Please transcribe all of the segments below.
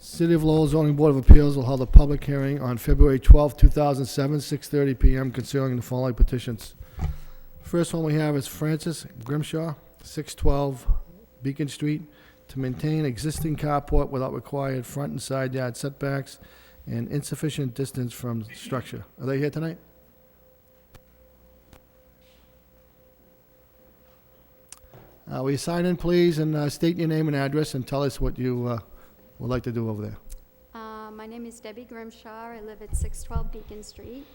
City of Lowell Zoning Board of Appeals will hold a public hearing on February 12, 2007, 6:30 PM concerning the following petitions. First one we have is Francis Grimshaw, 612 Beacon Street, to maintain existing carport without required front and side yard setbacks and insufficient distance from structure. Are they here tonight? Will you sign in, please, and state your name and address and tell us what you would like to do over there? My name is Debbie Grimshaw. I live at 612 Beacon Street,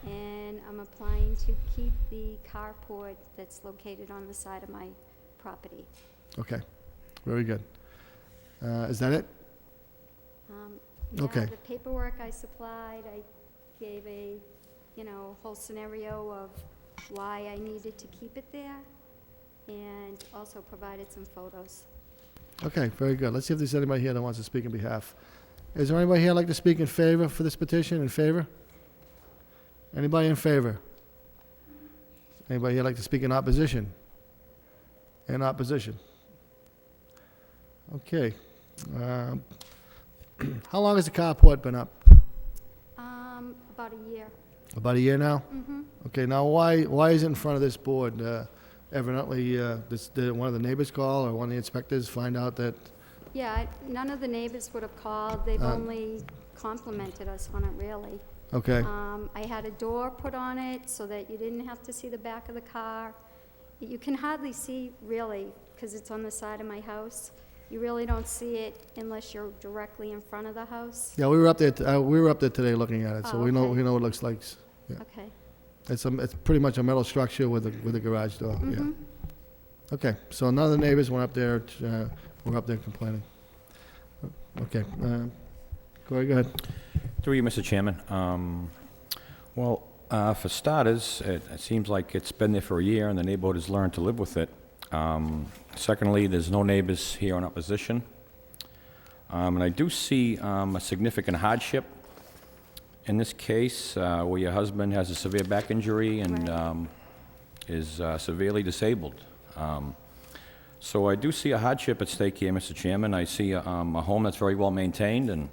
and I'm applying to keep the carport that's located on the side of my property. Okay, very good. Is that it? Yeah, Okay. the paperwork I supplied, I gave a, whole scenario of why I needed to keep it there, and also provided some photos. Okay, very good. Let's see if there's anybody here that wants to speak in behalf. Is there anybody here like to speak in favor for this petition? In favor? Anybody in favor? Anybody here like to speak in opposition? In opposition. Okay. How long has the carport been up? About a year. About a year now? Mm-hmm. Okay, now why is it in front of this board? Evidently, did one of the neighbors call or one of the inspectors find out that? Yeah, none of the neighbors would have called. They've only complimented us on it, really. Okay, I had a door put on it so that you didn't have to see the back of the car. You can hardly see, really, because it's on the side of my house. You really don't see it unless you're directly in front of the house. yeah, we were up there today looking at it, so Oh, we know okay. what it looks like. Yeah. Okay. It's pretty much a metal structure with a garage door, yeah. Mm-hmm. Okay, so none of the neighbors were up there complaining. Okay, Corey, go ahead. Through you, Mr. Chairman. For starters, it seems like it's been there for a year and the neighborhood has learned to live with it. Secondly, there's no neighbors here in opposition. And I do see a significant hardship in this case where your husband has a severe back injury and Right. is severely disabled. So I do see a hardship at stake here, Mr. Chairman. I see a home that's very well maintained, and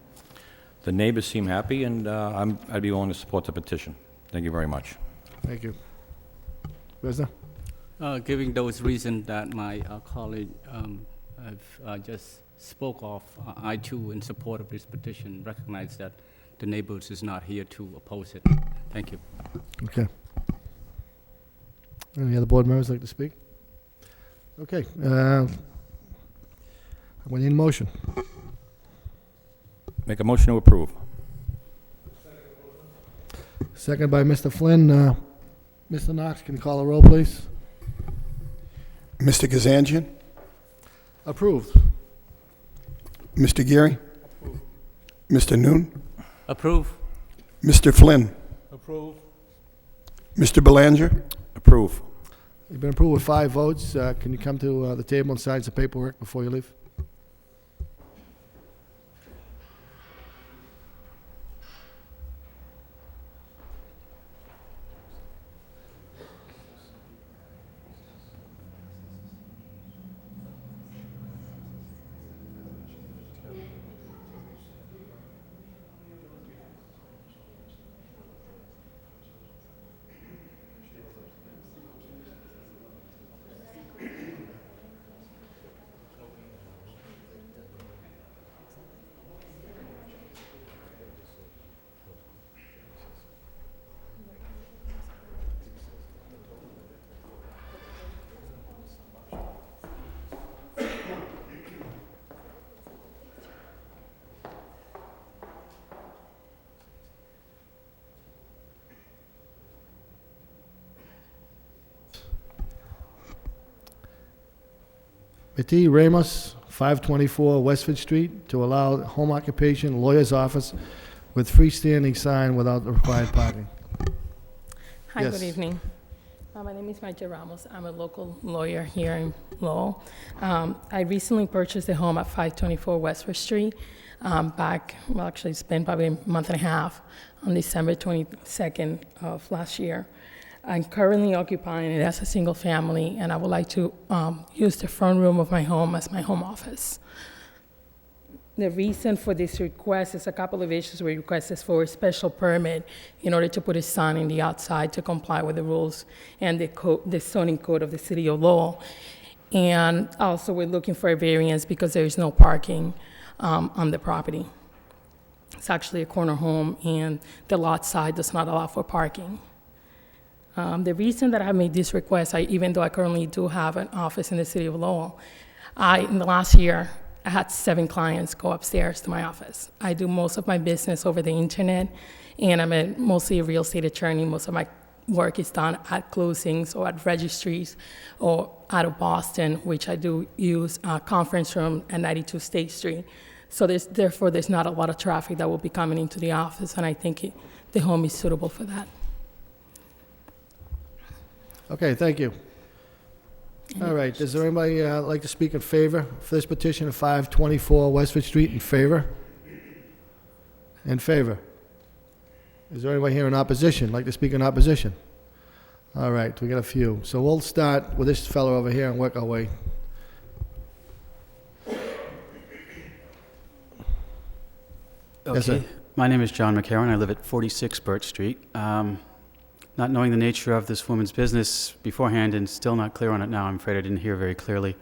the neighbors seem happy, and I'd be willing to support the petition. Thank you very much. Thank you. Wisner? Giving those reasons that my colleague have just spoke of, I too, in support of this petition, recognize that the neighbors is not here to oppose it. Thank you. Okay. Any other board members like to speak? Okay, we need a motion. Make a motion to approve. Second by Mr. Flynn. Mr. Knox, can you call the roll, please? Mr. Kazanjian? Approved. Mr. Geary? Mr. Noon? Approve. Mr. Flynn? Approve. Mr. Belanger? Approve. You've been approved with 5 votes. Can you come to the table and sign some paperwork before you leave? Betty Ramos, 524 Westford Street, to allow home occupation lawyer's office with freestanding sign without the required parking. Hi, Yes. good evening. My name is Maite Ramos. I'm a local lawyer here in Lowell. I recently purchased a home at 524 Westford Street actually it's been probably a month and a half, on December 22nd of last year. I'm currently occupying it as a single family, and I would like to use the front room of my home as my home office. The reason for this request is a couple of issues. We requested for a special permit in order to put a sign in the outside to comply with the rules and the zoning code of the city of Lowell. And also, we're looking for a variance because there is no parking on the property. It's actually a corner home, and the lot side does not allow for parking. The reason that I made this request, even though I currently do have an office in the city of Lowell, in the last year, I had 7 clients go upstairs to my office. I do most of my business over the internet, and I'm mostly a real estate attorney. Most of my work is done at closings or at registries or out of Boston, which I do use a conference room at 92 State Street. So therefore, there's not a lot of traffic that will be coming into the office, and I think the home is suitable for that. Okay, thank you. All right, does anybody like to speak in favor for this petition of 524 Westford Street? In favor? In favor. Is there anybody here in opposition, like to speak in opposition? All right, we got a few. So we'll start with this fellow over here and work our way. Yes, sir. Okay. My name is John McCarron. I live at 46 Birch Street. Not knowing the nature of this woman's business beforehand and still not clear on it now, I'm afraid I didn't hear very clearly.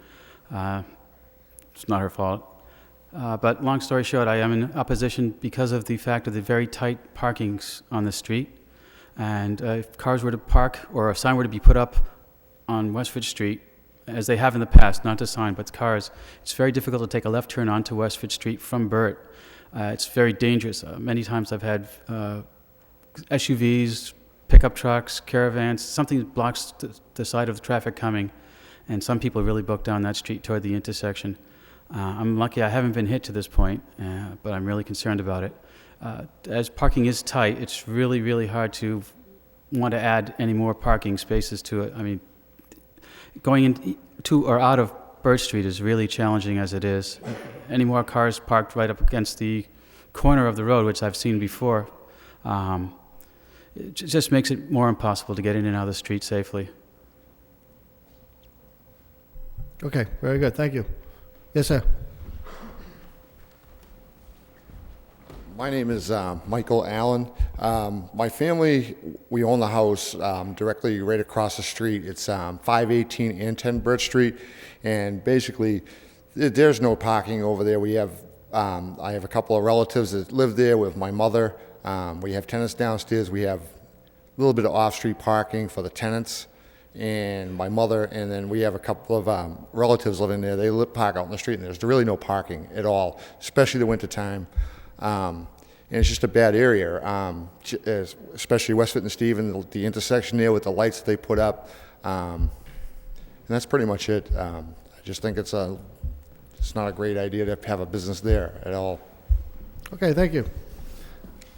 It's not her fault. But long story short, I am in opposition because of the fact of the very tight parkings on the street. And if cars were to park or a sign were to be put up on Westford Street, as they have in the past, not a sign, but cars, it's very difficult to take a left turn onto Westford Street from Burt. It's very dangerous. Many times I've had SUVs, pickup trucks, caravans, something that blocks the side of the traffic coming, and some people really book down that street toward the intersection. I'm lucky I haven't been hit to this point, but I'm really concerned about it. As parking is tight, it's really, really hard to want to add any more parking spaces to it. I mean, going into or out of Birch Street is really challenging as it is. Any more cars parked right up against the corner of the road, which I've seen before, it just makes it more impossible to get in and out of the street safely. Okay, very good, thank you. Yes, sir. My name is Michael Allen. My family, we own the house directly right across the street. It's 518 and 10 Birch Street, and basically there's no parking over there. We have, I have a couple of relatives that live there with my mother. We have tenants downstairs. We have a little bit of off-street parking for the tenants and my mother, and then we have a couple of relatives living there. They park out in the street, and there's really no parking at all, especially the winter time. And it's just a bad area, especially Westford and Stephen, the intersection there with the lights that they put up. And that's pretty much it. I just think it's not a great idea to have a business there at all. Okay, thank you.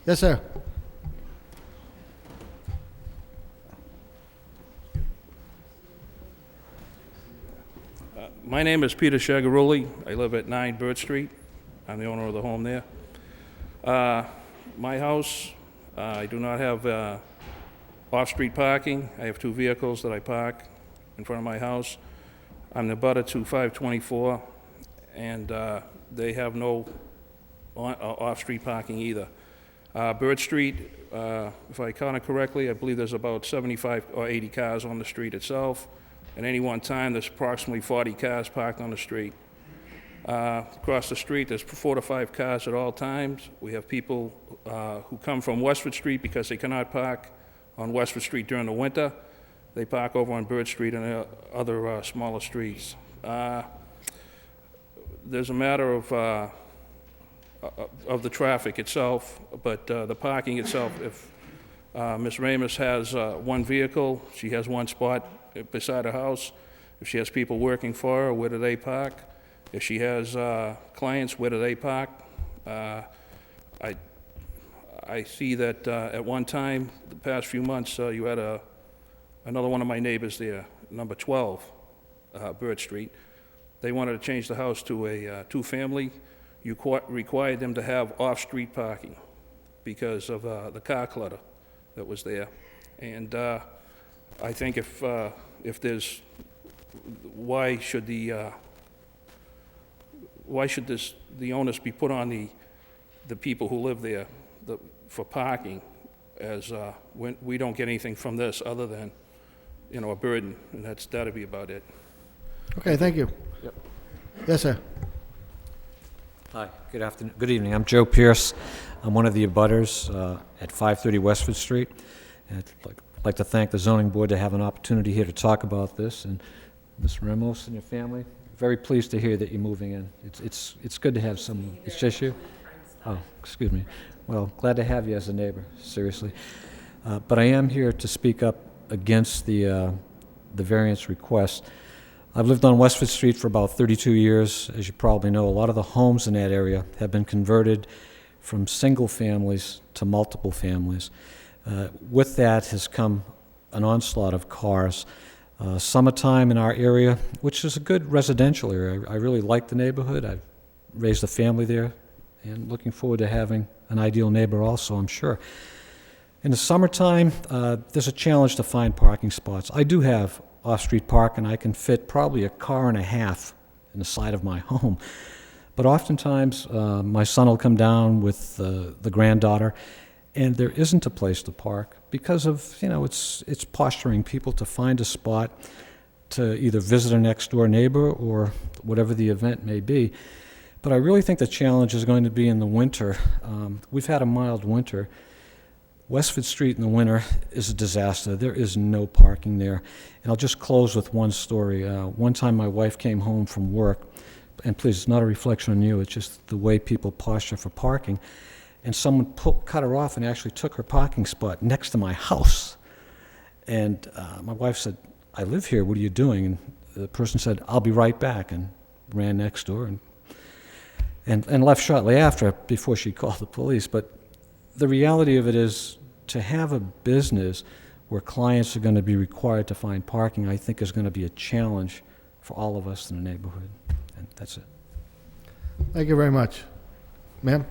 Yes, sir. My name is Peter Shagarulli. I live at 9 Birch Street. I'm the owner of the home there. My house, I do not have off-street parking. I have 2 vehicles that I park in front of my house. I'm the abutter to 524, and they have no off-street parking either. Birch Street, if I count it correctly, I believe there's about 75 or 80 cars on the street itself. At any one time, there's approximately 40 cars parked on the street. Across the street, there's 4 to 5 cars at all times. We have people who come from Westford Street because they cannot park on Westford Street during the winter. They park over on Birch Street and other smaller streets. There's a matter of the traffic itself, but the parking itself, if Ms. Ramos has 1 vehicle, she has 1 spot beside her house. If she has people working for her, where do they park? If she has clients, where do they park? I see that at one time, the past few months, you had another one of my neighbors there, number 12, Birch Street. They wanted to change the house to a 2-family. You required them to have off-street parking because of the car clutter that was there. And I think if there's, why should why should the onus be put on the people who live there for parking, as when we don't get anything from this other than, a burden, and that'd be about it. Okay, thank you. Yep. Yes, sir. Hi, good afternoon, good evening. I'm Joe Pierce. I'm one of the abutters at 530 Westford Street. And I'd like to thank the zoning board to have an opportunity here to talk about this. And Ms. Ramos and your family, very pleased to hear that you're moving in. It's good to have someone. It's just you? Oh, excuse me. Well, glad to have you as a neighbor, seriously. But I am here to speak up against the variance request. I've lived on Westford Street for about 32 years. As you probably know, a lot of the homes in that area have been converted from single families to multiple families. With that has come an onslaught of cars. Summertime in our area, which is a good residential area. I really like the neighborhood. I've raised a family there and looking forward to having an ideal neighbor also, I'm sure. In the summertime, there's a challenge to find parking spots. I do have off-street parking. I can fit probably a car and a half in the side of my home. But oftentimes, my son will come down with the granddaughter, and there isn't a place to park because of, it's posturing people to find a spot to either visit a next-door neighbor or whatever the event may be. But I really think the challenge is going to be in the winter. We've had a mild winter. Westford Street in the winter is a disaster. There is no parking there. And I'll just close with one story. One time my wife came home from work, and please, it's not a reflection on you, it's just the way people posture for parking, and someone cut her off and actually took her parking spot next to my house. And my wife said, "I live here, what are you doing?" And the person said, "I'll be right back," and ran next door and left shortly after, before she called the police. But the reality of it is, to have a business where clients are going to be required to find parking, I think is going to be a challenge for all of us in the neighborhood. And that's it. Thank you very much. Ma'am?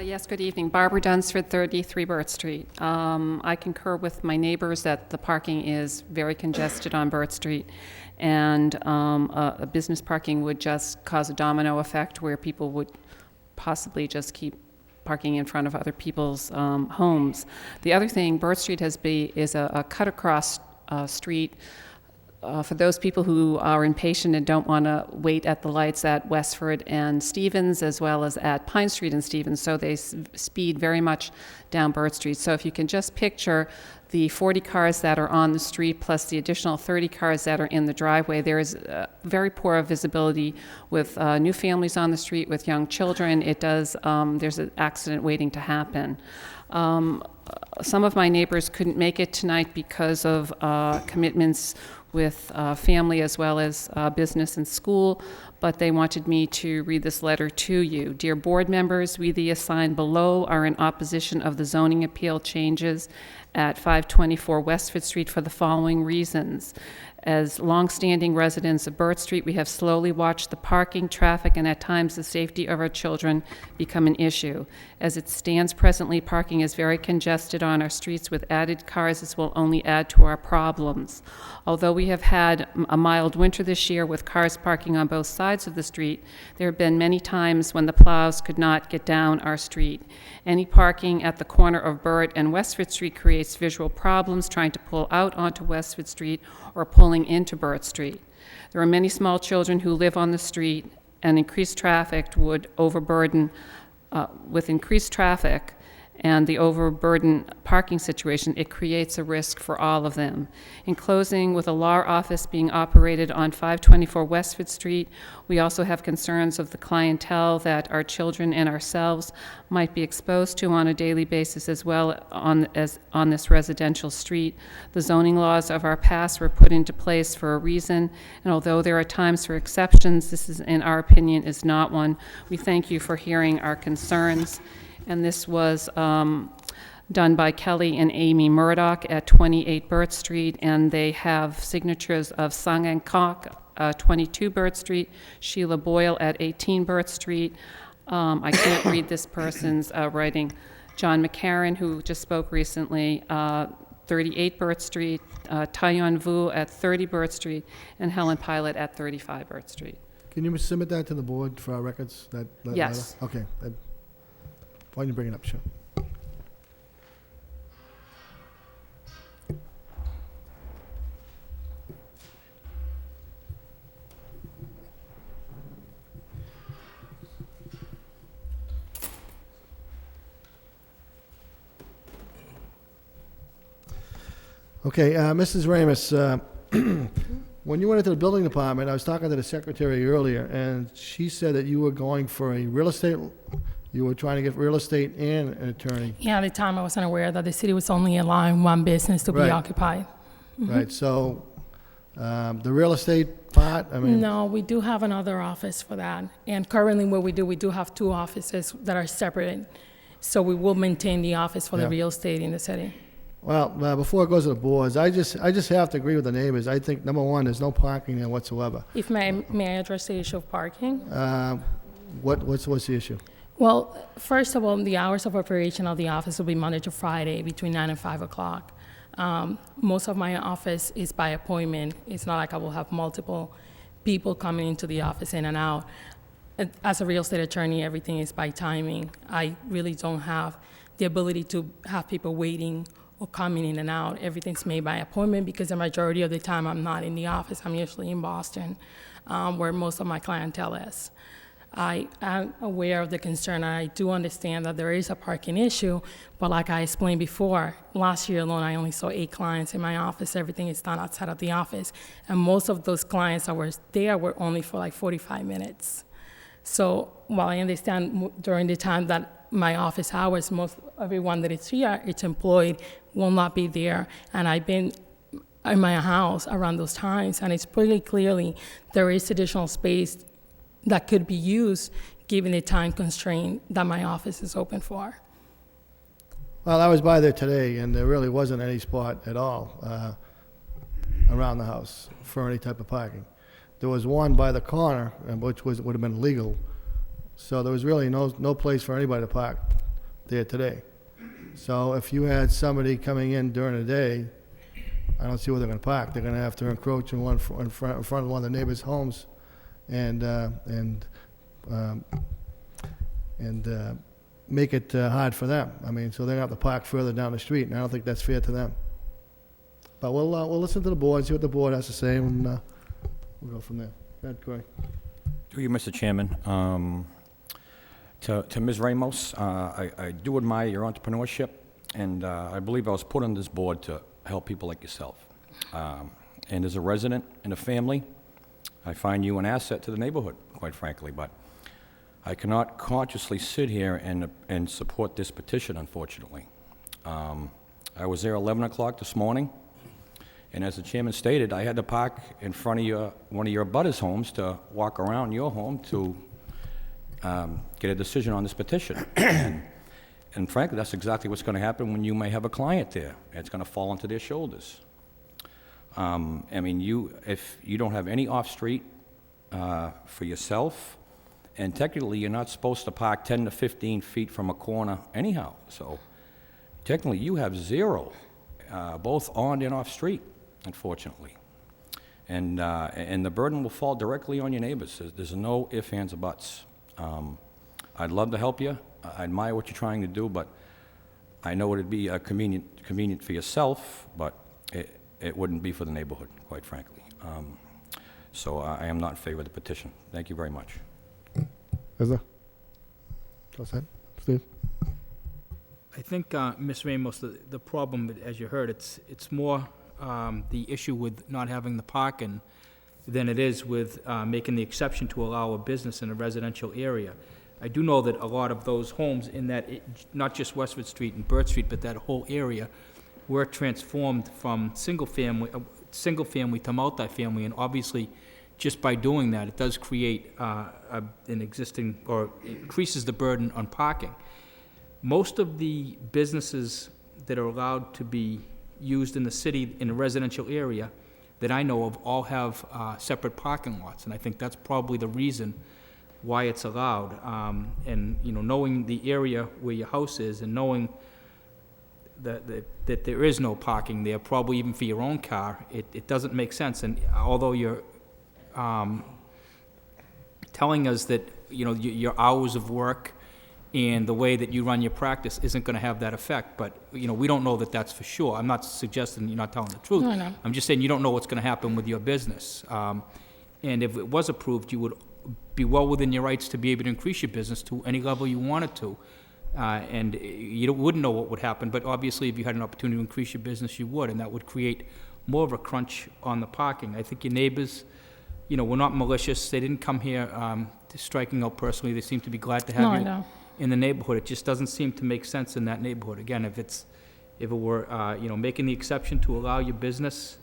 Yes, good evening. Barbara Dunsford, 33 Burt Street. I concur with my neighbors that the parking is very congested on Burt Street, and a business parking would just cause a domino effect where people would possibly just keep parking in front of other people's homes. The other thing, Burt Street is a cut-across street for those people who are impatient and don't want to wait at the lights at Westford and Stevens, as well as at Pine Street and Stevens, so they speed very much down Burt Street. So if you can just picture the 40 cars that are on the street plus the additional 30 cars that are in the driveway, there is very poor visibility with new families on the street with young children. There's an accident waiting to happen. Some of my neighbors couldn't make it tonight because of commitments with family as well as business and school, but they wanted me to read this letter to you. Dear board members, we the assigned below are in opposition of the zoning appeal changes at 524 Westford Street for the following reasons. As longstanding residents of Burt Street, we have slowly watched the parking, traffic, and at times the safety of our children become an issue. As it stands presently, parking is very congested on our streets. With added cars, this will only add to our problems. Although we have had a mild winter this year with cars parking on both sides of the street, there have been many times when the plows could not get down our street. Any parking at the corner of Burt and Westford Street creates visual problems trying to pull out onto Westford Street or pulling into Burt Street. There are many small children who live on the street, and increased traffic would overburden, with increased traffic and the overburdened parking situation, it creates a risk for all of them. In closing, with a law office being operated on 524 Westford Street, we also have concerns of the clientele that our children and ourselves might be exposed to on a daily basis, as well as on this residential street. The zoning laws of our past were put into place for a reason, and although there are times for exceptions, this is, in our opinion, is not one. We thank you for hearing our concerns. And this was done by Kelly and Amy Murdoch at 28 Burt Street, and they have signatures of Sung and Kok, 22 Burt Street, Sheila Boyle at 18 Burt Street. I can't read this person's writing. John McCarran, who just spoke recently, 38 Burt Street, Taiyuan Vu at 30 Burt Street, and Helen Pilot at 35 Burt Street. Can you submit that to the board for our records, that letter? Yes. Okay. Why don't you bring it up, sure. Okay, Mrs. Ramus, when you went into the building department, I was talking to the secretary earlier, and she said that you were going for a real estate, you were trying to get real estate and an attorney. Yeah, at the time I wasn't aware that the city was only allowing one business to be Right. occupied. Right, so the real estate part, I mean, No, we do have another office for that. And currently what we do have two offices that are separate. So we will maintain the office for the Yeah. real estate in the city. well, before it goes to the boards, I just have to agree with the neighbors. I think, number one, there's no parking there whatsoever. If may I address the issue of parking? What's the issue? Well, first of all, the hours of operation of the office will be Monday to Friday between 9 and 5 o'clock. Most of my office is by appointment. It's not like I will have multiple people coming into the office in and out. As a real estate attorney, everything is by timing. I really don't have the ability to have people waiting or coming in and out. Everything's made by appointment because the majority of the time I'm not in the office. I'm usually in Boston, where most of my clientele is. I am aware of the concern, and I do understand that there is a parking issue, but like I explained before, last year alone, I only saw 8 clients in my office. Everything is done outside of the office, and most of those clients that were there were only for like 45 minutes. So while I understand during the time that my office hours, most everyone that is here, it's employed, will not be there, and I've been in my house around those times, and it's pretty clearly there is additional space that could be used given the time constraint that my office is open for. Well, I was by there today, and there really wasn't any spot at all around the house for any type of parking. There was one by the corner, which would have been legal, so there was really no place for anybody to park there today. So if you had somebody coming in during the day, I don't see where they're going to park. They're going to have to encroach in front of one of the neighbors' homes and make it hard for them. I mean, so they're going to have to park further down the street, and I don't think that's fair to them. But we'll listen to the board, see what the board has to say, and we'll go from there. Go ahead, Corey. Through you, Mr. Chairman, to Ms. Ramos, I do admire your entrepreneurship, and I believe I was put on this board to help people like yourself. And as a resident and a family, I find you an asset to the neighborhood, quite frankly, but I cannot consciously sit here and support this petition, unfortunately. I was there 11 o'clock this morning, and as the chairman stated, I had to park in front of one of your abutters' homes to walk around your home to get a decision on this petition. And frankly, that's exactly what's going to happen when you may have a client there. It's going to fall onto their shoulders. I mean, if you don't have any off-street for yourself, and technically you're not supposed to park 10 to 15 feet from a corner anyhow. So technically you have 0, both on and off-street, unfortunately. And the burden will fall directly on your neighbors. There's no ifs, ands, or buts. I'd love to help you. I admire what you're trying to do, but I know it'd be convenient for yourself, but it wouldn't be for the neighborhood, quite frankly. So I am not in favor of the petition. Thank you very much. Is there? All set? Steve? I think, Ms. Ramos, the problem, as you heard, it's more the issue with not having the parking than it is with making the exception to allow a business in a residential area. I do know that a lot of those homes in that, not just Westford Street and Burt Street, but that whole area, were transformed from single family to multifamily, and obviously, just by doing that, it does create an existing, or increases the burden on parking. Most of the businesses that are allowed to be used in the city in a residential area that I know of all have separate parking lots, and I think that's probably the reason why it's allowed. And, you know, knowing the area where your house is and knowing that there is no parking there, probably even for your own car, it doesn't make sense. And although you're telling us that, your hours of work and the way that you run your practice isn't going to have that effect, but, we don't know that that's for sure. I'm not suggesting you're not telling the truth. No, I know. I'm just saying you don't know what's going to happen with your business. And if it was approved, you would be well within your rights to be able to increase your business to any level you wanted to. And you wouldn't know what would happen, but obviously if you had an opportunity to increase your business, you would, and that would create more of a crunch on the parking. I think your neighbors, were not malicious. They didn't come here striking out personally. They seem to be glad to have No, I you know. in the neighborhood. It just doesn't seem to make sense in that neighborhood. Again, if it were, making the exception to allow your business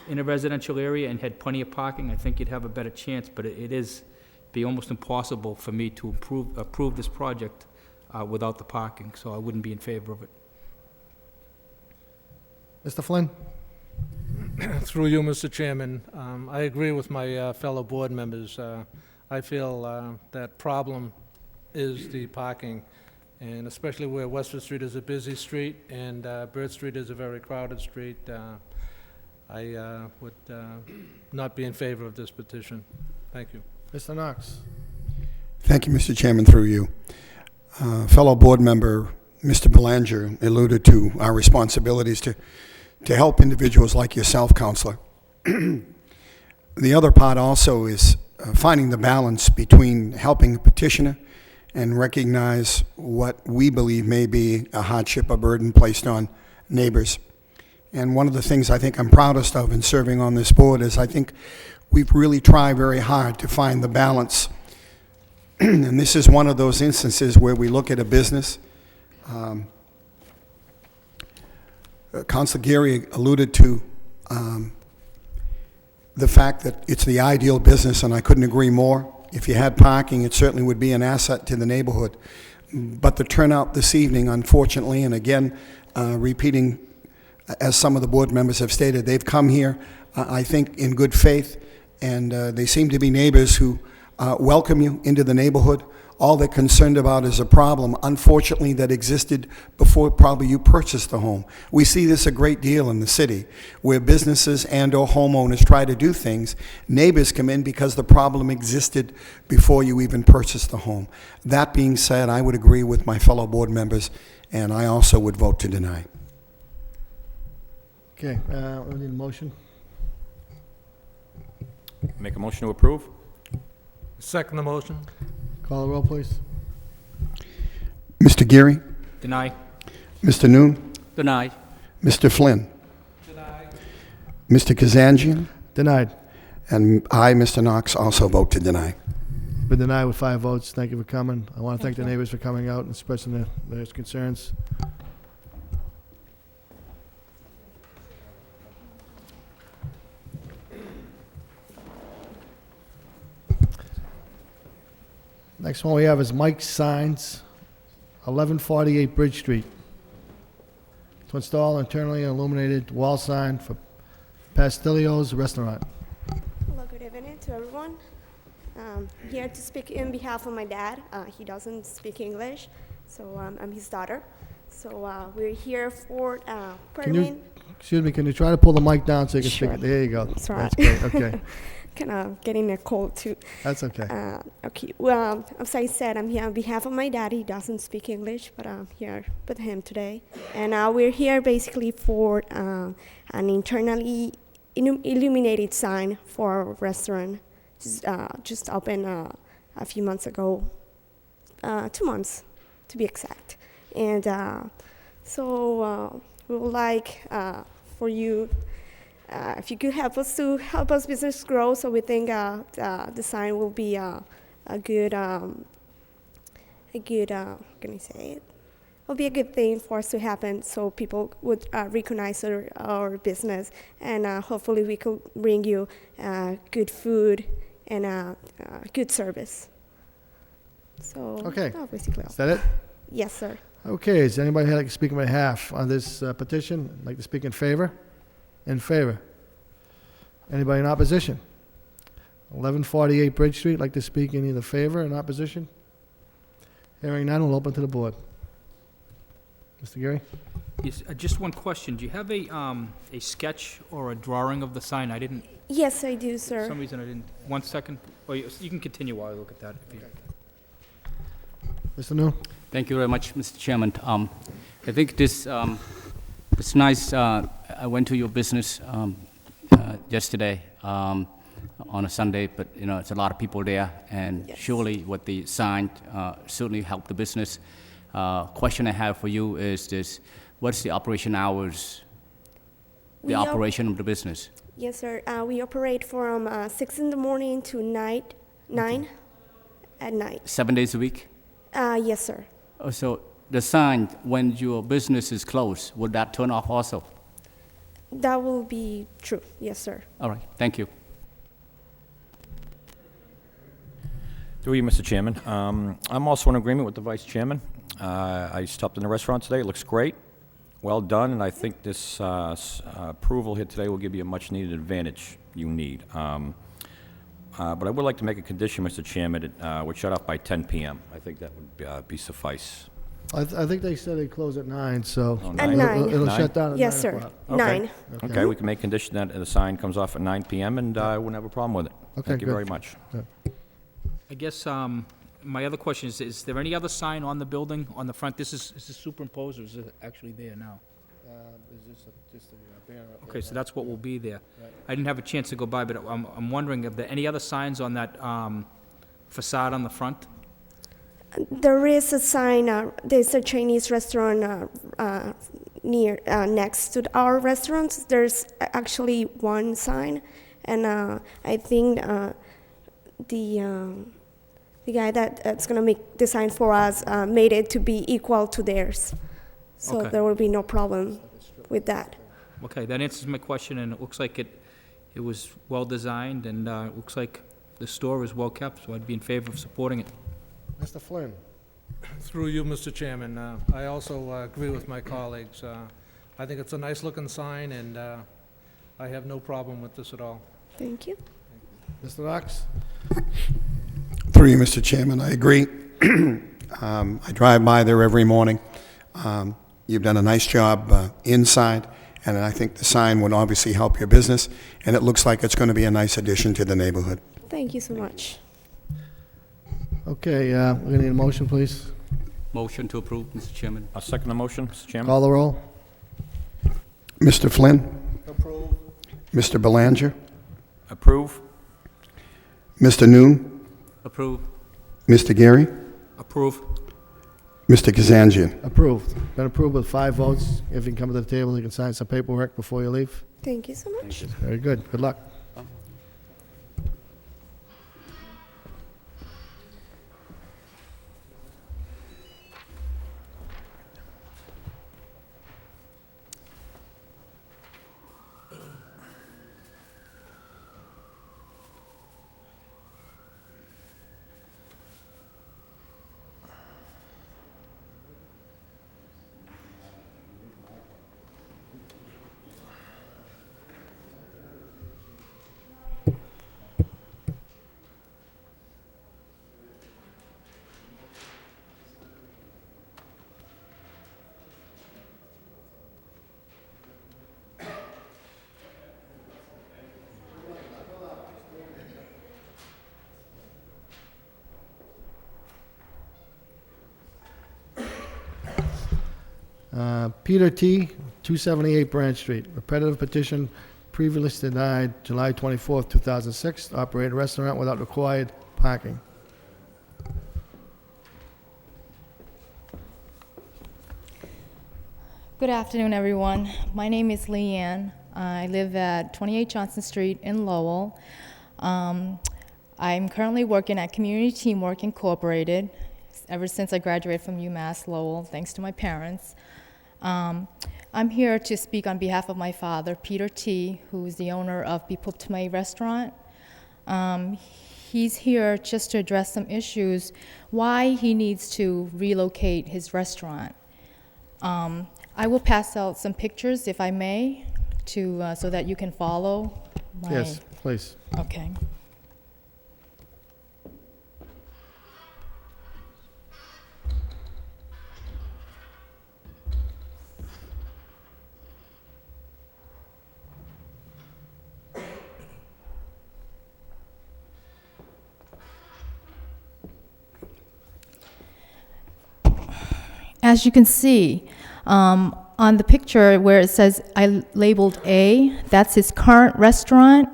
in a residential area and had plenty of parking, I think you'd have a better chance, but it is be almost impossible for me to approve this project without the parking, so I wouldn't be in favor of it. Mr. Flynn? Through you, Mr. Chairman, I agree with my fellow board members. I feel that problem is the parking, and especially where Westford Street is a busy street and Bird Street is a very crowded street, I would not be in favor of this petition. Thank you. Mr. Knox? Thank you, Mr. Chairman, through you. Fellow board member, Mr. Belanger, alluded to our responsibilities to help individuals like yourself, Counselor. The other part also is finding the balance between helping the petitioner and recognize what we believe may be a hardship, a burden placed on neighbors. And one of the things I think I'm proudest of in serving on this board is I think we've really tried very hard to find the balance. And this is one of those instances where we look at a business. Councilor Geary alluded to the fact that it's the ideal business, and I couldn't agree more. If you had parking, it certainly would be an asset to the neighborhood. But the turnout this evening, unfortunately, and again, repeating, as some of the board members have stated, they've come here, I think, in good faith, and they seem to be neighbors who welcome you into the neighborhood. All they're concerned about is a problem, unfortunately, that existed before probably you purchased the home. We see this a great deal in the city, where businesses and or homeowners try to do things. Neighbors come in because the problem existed before you even purchased the home. That being said, I would agree with my fellow board members, and I also would vote to deny. Okay, we need a motion. Make a motion to approve? Second the motion. Call the roll, please. Mr. Geary, Deny? Mr. Noon, Deny. Mr. Flynn, Mr. Kazanjian, Denied. and I, Mr. Knox, also vote to deny. Been denied with 5 votes. Thank you for coming. I want to thank the neighbors for coming out and expressing their concerns. Next one we have is Mike Signs, 1148 Bridge Street, to install internally illuminated wall sign for Pastilio's Restaurant. Hello, good evening to everyone. Here to speak in behalf of my dad. He doesn't speak English, so I'm his daughter. So we're here for permit. Excuse me, can you try to pull the mic down so you can Sure. speak it? There you go. Sorry. That's great, okay. Kind of getting a cold too. That's okay. Okay, well, as I said, I'm here on behalf of my dad. He doesn't speak English, but I'm here with him today. And we're here basically for an internally illuminated sign for our restaurant. Just opened a few months ago, 2 months to be exact. And so we would like for you, if you could help us business grow, so we think the sign will be a good, how can I say it? Will be a good thing for us to happen, so people would recognize our business, and hopefully we could bring you good food and good service. So Okay. basically all. Is that it? Yes, sir. Okay, is anybody like to speak on behalf on this petition? Like to speak in favor? In favor. Anybody in opposition? 1148 Bridge Street, like to speak in either favor or in opposition? Hearing none, we'll open to the board. Mr. Geary? Yes, just one question. Do you have a sketch or a drawing of the sign? I didn't, Yes, I do, for sir. some reason I didn't. 1 second. Oh, you can continue while I look at that. if you- Mr. New? Thank you very much, Mr. Chairman. I think this, it's nice, I went to your business yesterday on a Sunday, but, you know, it's a lot of people there, and Yes. surely with the sign certainly helped the business. Question I have for you is this: what's the operation hours, the We op- operation of the business? Yes, sir. We operate from 6 in the morning to 9 at night. 7 days a week? Yes, sir. So the sign, when your business is closed, would that turn off also? That will be true. Yes, sir. All right, thank you. Through you, Mr. Chairman. I'm also in agreement with the Vice Chairman. I stopped in the restaurant today. It looks great. Well done, and I think this approval here today will give you a much-needed advantage you need. But I would like to make a condition, Mr. Chairman, that would shut off by 10 p.m. I think that would be suffice. I think they said they close at 9, so. Oh, At nine? 9. It'll Nine? shut down at 9 Yes, sir. o'clock. Okay. 9. Okay, we can make condition that the sign comes off at 9 p.m., and I wouldn't have a problem with it. Okay, Thank you good. very much. I guess my other question is there any other sign on the building, on the front? Is this superimposed, or is it actually there now? Just a banner up there. Okay, so that's what will be there. I didn't have a chance to go by, but I'm wondering if there any other signs on that facade on the front? There is a sign. There's a Chinese restaurant near next to our restaurant. There's actually one sign, and I think the guy that's gonna make the sign for us made it to be equal to theirs, so Okay. there will be no problem with that. Okay, that answers my question, and it looks like it was well-designed, and it looks like the store is well-kept, so I'd be in favor of supporting it. Mr. Flynn? Through you, Mr. Chairman, I also agree with my colleagues. I think it's a nice-looking sign, and I have no problem with this at all. Thank you. Mr. Knox? Through you, Mr. Chairman, I agree. I drive by there every morning. You've done a nice job inside, and I think the sign would obviously help your business, and it looks like it's going to be a nice addition to the neighborhood. Thank you so much. Okay, we're gonna need a motion, please. Motion to approve, Mr. Chairman. I'll second the motion, Mr. Chairman. Call the roll. Mr. Flynn? Approve. Mr. Belanger? Approve? Mr. Noon? Approve. Mr. Gary? Approve. Mr. Kazanjian? Approved. Been approved with 5 votes. If you can come to the table, you can sign some paperwork before you leave. Thank you so much. Very good. Good luck. Peter T., 278 Branch Street. Repetitive petition previously denied July 24th, 2006. Operate a restaurant without required parking. Good afternoon, everyone. My name is Leanne. I live at 28 Johnson Street in Lowell. I'm currently working at Community Teamwork Incorporated ever since I graduated from UMass Lowell, thanks to my parents. I'm here to speak on behalf of my father, Peter T., who's the owner of Bipuptame Restaurant. He's here just to address some issues, why he needs to relocate his restaurant. I will pass out some pictures, if I may, to, so that you can follow my... Yes, please. Okay. As you can see, on the picture where it says I labeled A, that's his current restaurant,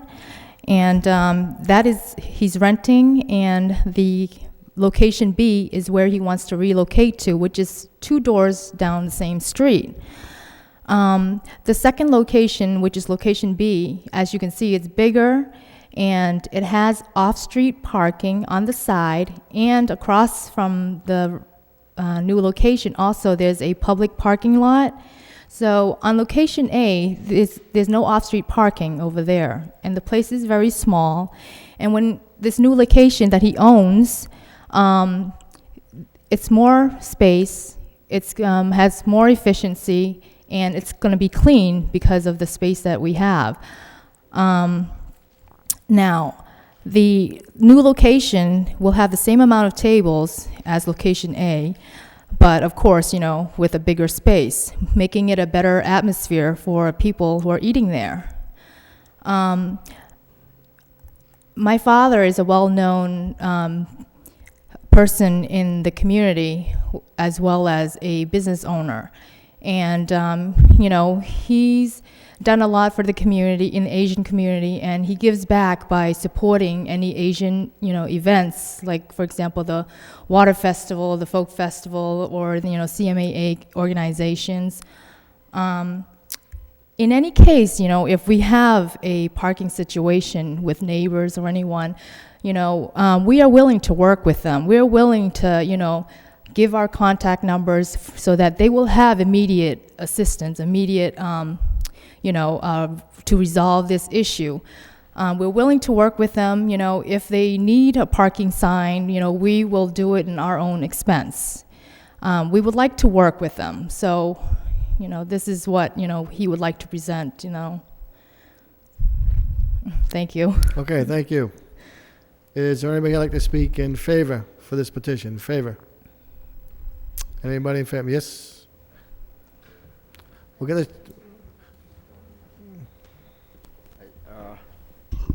and that is he's renting, and the location B is where he wants to relocate to, which is 2 doors down the same street. The second location, which is location B, as you can see, it's bigger, and it has off-street parking on the side, and across from the new location also there's a public parking lot. So on location A, there's no off-street parking over there, and the place is very small. And when this new location that he owns, it's more space, it's has more efficiency, and it's going to be clean because of the space that we have. Now, the new location will have the same amount of tables as location A, but of course, you know, with a bigger space, making it a better atmosphere for people who are eating there. My father is a well-known person in the community, as well as a business owner. And, you know, he's done a lot for the community, in the Asian community, and he gives back by supporting any Asian, you know, events, like, for example, the Water Festival, the Folk Festival, or, you know, CMAA organizations. In any case, you know, if we have a parking situation with neighbors or anyone, you know, we are willing to work with them. We're willing to, you know, give our contact numbers so that they will have immediate assistance, immediate, you know, to resolve this issue. We're willing to work with them. You know, if they need a parking sign, you know, we will do it in our own expense. We would like to work with them. So, you know, this is what, you know, he would like to present, you know. Thank you. Okay, thank you. Is there anybody like to speak in favor for this petition? In favor? Anybody in favor? Yes? We'll get it.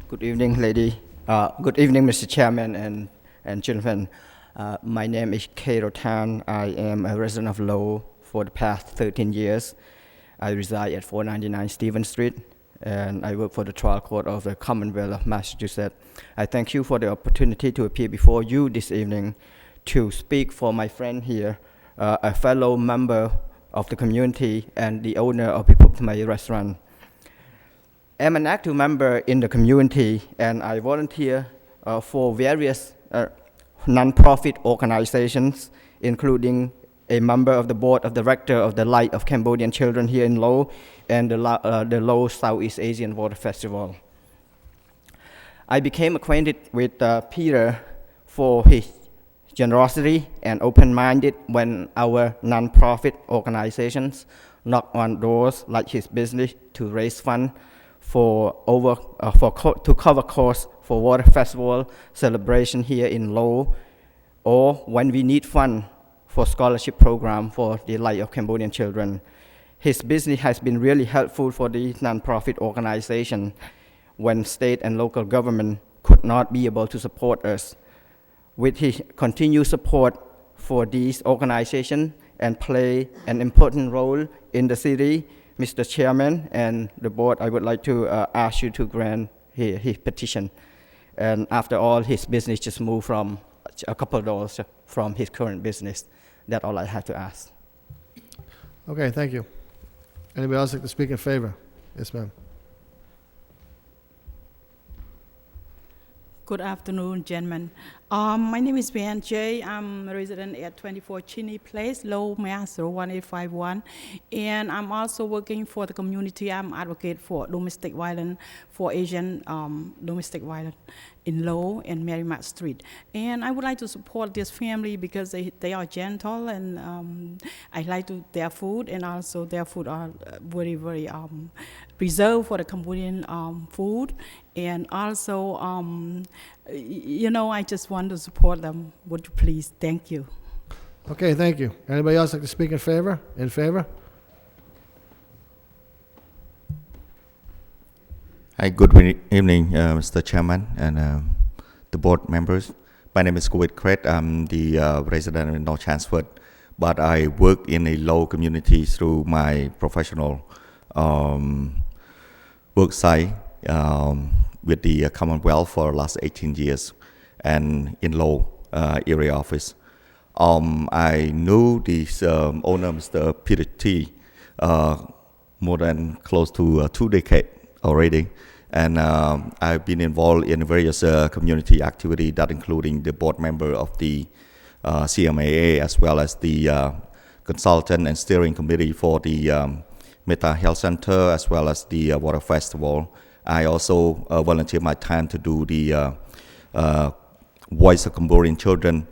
Good evening, lady. Good evening, Mr. Chairman and gentlemen. My name is Kato Tan. I am a resident of Lowell for the past 13 years. I reside at 499 Stevens Street, and I work for the trial court of the Commonwealth of Massachusetts. I thank you for the opportunity to appear before you this evening to speak for my friend here, a fellow member of the community and the owner of my restaurant. I'm an active member in the community, and I volunteer for various non-profit organizations, including a member of the board of directors of the Light of Cambodian Children here in Lowell and the Lowell Southeast Asian Water Festival. I became acquainted with Peter for his generosity and open-minded when our non-profit organizations knock on doors like his business to raise funds to cover costs for Water Festival celebration here in Lowell, or when we need funds for scholarship program for the Light of Cambodian Children. His business has been really helpful for the nonprofit organization when state and local government could not be able to support us. With his continued support for these organizations and play an important role in the city, Mr. Chairman and the board, I would like to ask you to grant his petition. And after all, his business just moved from a couple of doors from his current business. That's all I have to ask. Okay, thank you. Anybody else like to speak in favor? Yes, ma'am. Good afternoon, gentlemen. My name is Van J. I'm a resident at 24 Cheney Place, Lowell, Mass. 01851. And I'm also working for the community. I'm advocate for domestic violence, for Asian domestic violence in Lowell and Merrimack Street. And I would like to support this family because they are gentle, and I like their food, and also their food are very, very preserved for the Cambodian food. And also, you know, I just want to support them. Would you please? Thank you. Okay, thank you. Anybody else like to speak in favor? In favor? Hi, good evening, Mr. Chairman and the board members. My name is Kuwait Kret. I'm the resident in North Chanceford but I work in a low community through my professional work site with the Commonwealth for the last 18 years and in Lowell area office. I knew this owner, Mr. Peter T, more than close to 2 decades already. And I've been involved in various community activities that including the board member of the CMAA as well as the consultant and steering committee for the Meta Health Center as well as the Water Festival. I also volunteer my time to do the Voice of Cambodian Children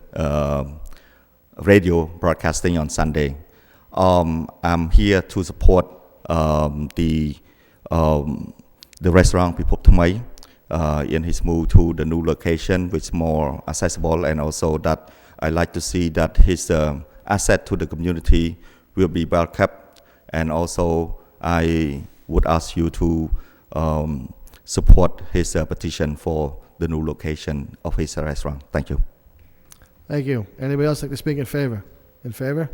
radio broadcasting on Sunday. I'm here to support the restaurant Pipop Thamay in his move to the new location, which is more accessible, and also that I like to see that his asset to the community will be well kept. And also, I would ask you to support his petition for the new location of his restaurant. Thank you. Thank you. Anybody else like to speak in favor? In favor?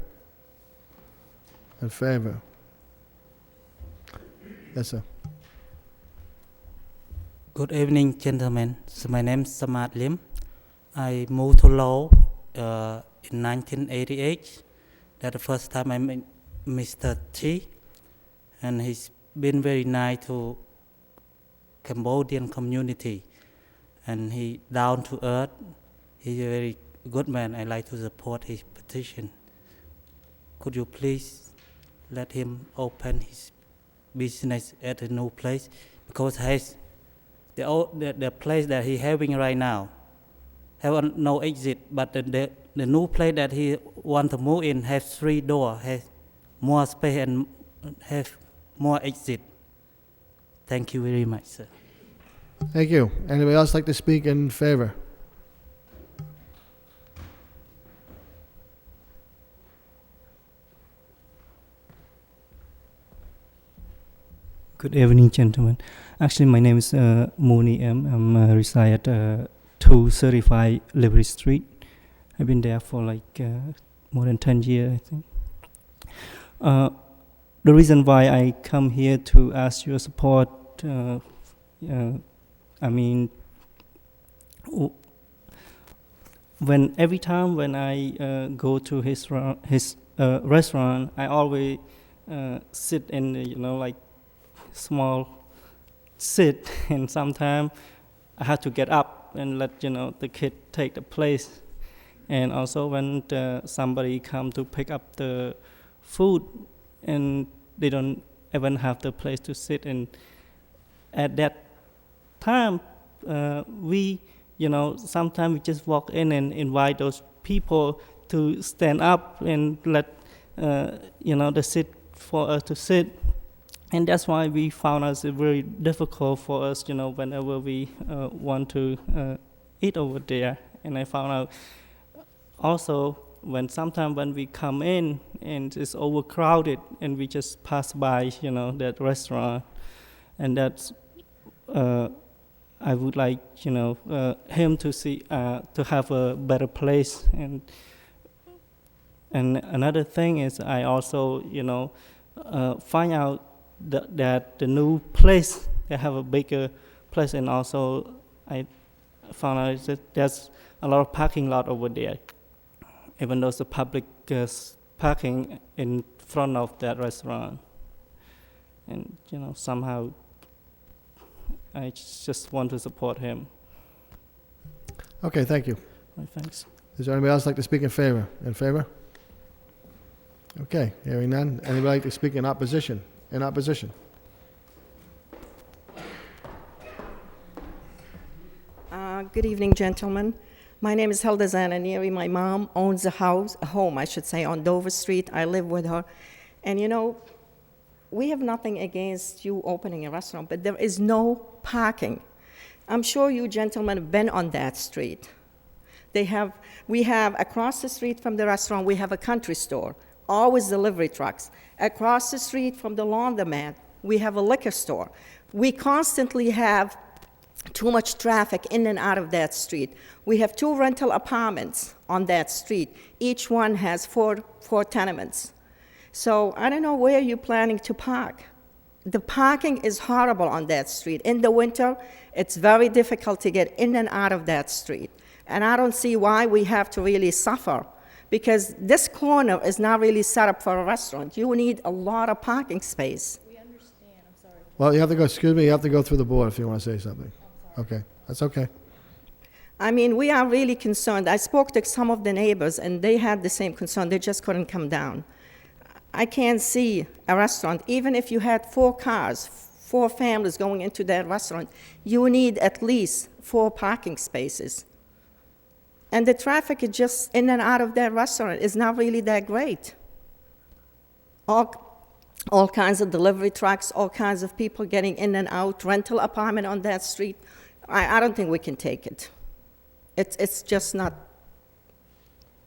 In favor. Yes, sir. Good evening, gentlemen. So my name is Samad Lim. I moved to Lowell in 1988. That's the first time I met Mr. T, and he's been very nice to Cambodian community, and he down to earth. He's a very good man. I like to support his petition. Could you please let him open his business at a new place, because his the place that he having right now have no exit, but the new place that he want to move in has 3 doors, has more space and have more exit. Thank you very much, sir. Thank you. Anybody else like to speak in favor? Good evening, gentlemen. Actually, my name is Mooney M. I'm reside at 235 Liberty Street. I've been there for like more than 10 years, I think. The reason why I come here to ask your support, I mean, every time when I go to his restaurant, I always sit in, like small sit, and sometimes I have to get up and let the kid take the place. And also when somebody come to pick up the food and they don't even have the place to sit, and at that time we sometimes we just walk in and invite those people to stand up and let the sit for us to sit. And that's why we found it's very difficult for us, whenever we want to eat over there. And I found out also sometimes when we come in and it's overcrowded and we just pass by, that restaurant, and that's I would like, him to see to have a better place. And another thing is I also, find out that the new place, they have a bigger place, and also I found out that there's a lot of parking lot over there, even though it's a public parking in front of that restaurant. And somehow I just want to support him. Okay, thank you. Thanks. Is there anybody else like to speak in favor? In favor? Okay, hearing none. Anybody like to speak in opposition? In opposition? Good evening, gentlemen. My name is Hilda Zananieri. My mom owns a home, I should say, on Dover Street. I live with her. And we have nothing against you opening a restaurant, but there is no parking. I'm sure you gentlemen have been on that street. We have across the street from the restaurant, we have a country store, always delivery trucks. Across the street from the laundromat, we have a liquor store. We constantly have too much traffic in and out of that street. We have 2 rental apartments on that street. Each one has four tenements. So I don't know where you're planning to park. The parking is horrible on that street. In the winter, it's very difficult to get in and out of that street. And I don't see why we have to really suffer, because this corner is not really set up for a restaurant. You need a lot of parking space. Well, you have to go, excuse me, you have to go through the board if you want to say something. Okay, that's okay. I mean, we are really concerned. I spoke to some of the neighbors, and they had the same concern. They just couldn't come down. I can't see a restaurant. Even if you had 4 cars, 4 families going into that restaurant, you need at least 4 parking spaces. And the traffic is just in and out of that restaurant is not really that great. All kinds of delivery trucks, all kinds of people getting in and out, rental apartment on that street. I don't think we can take it. It's just not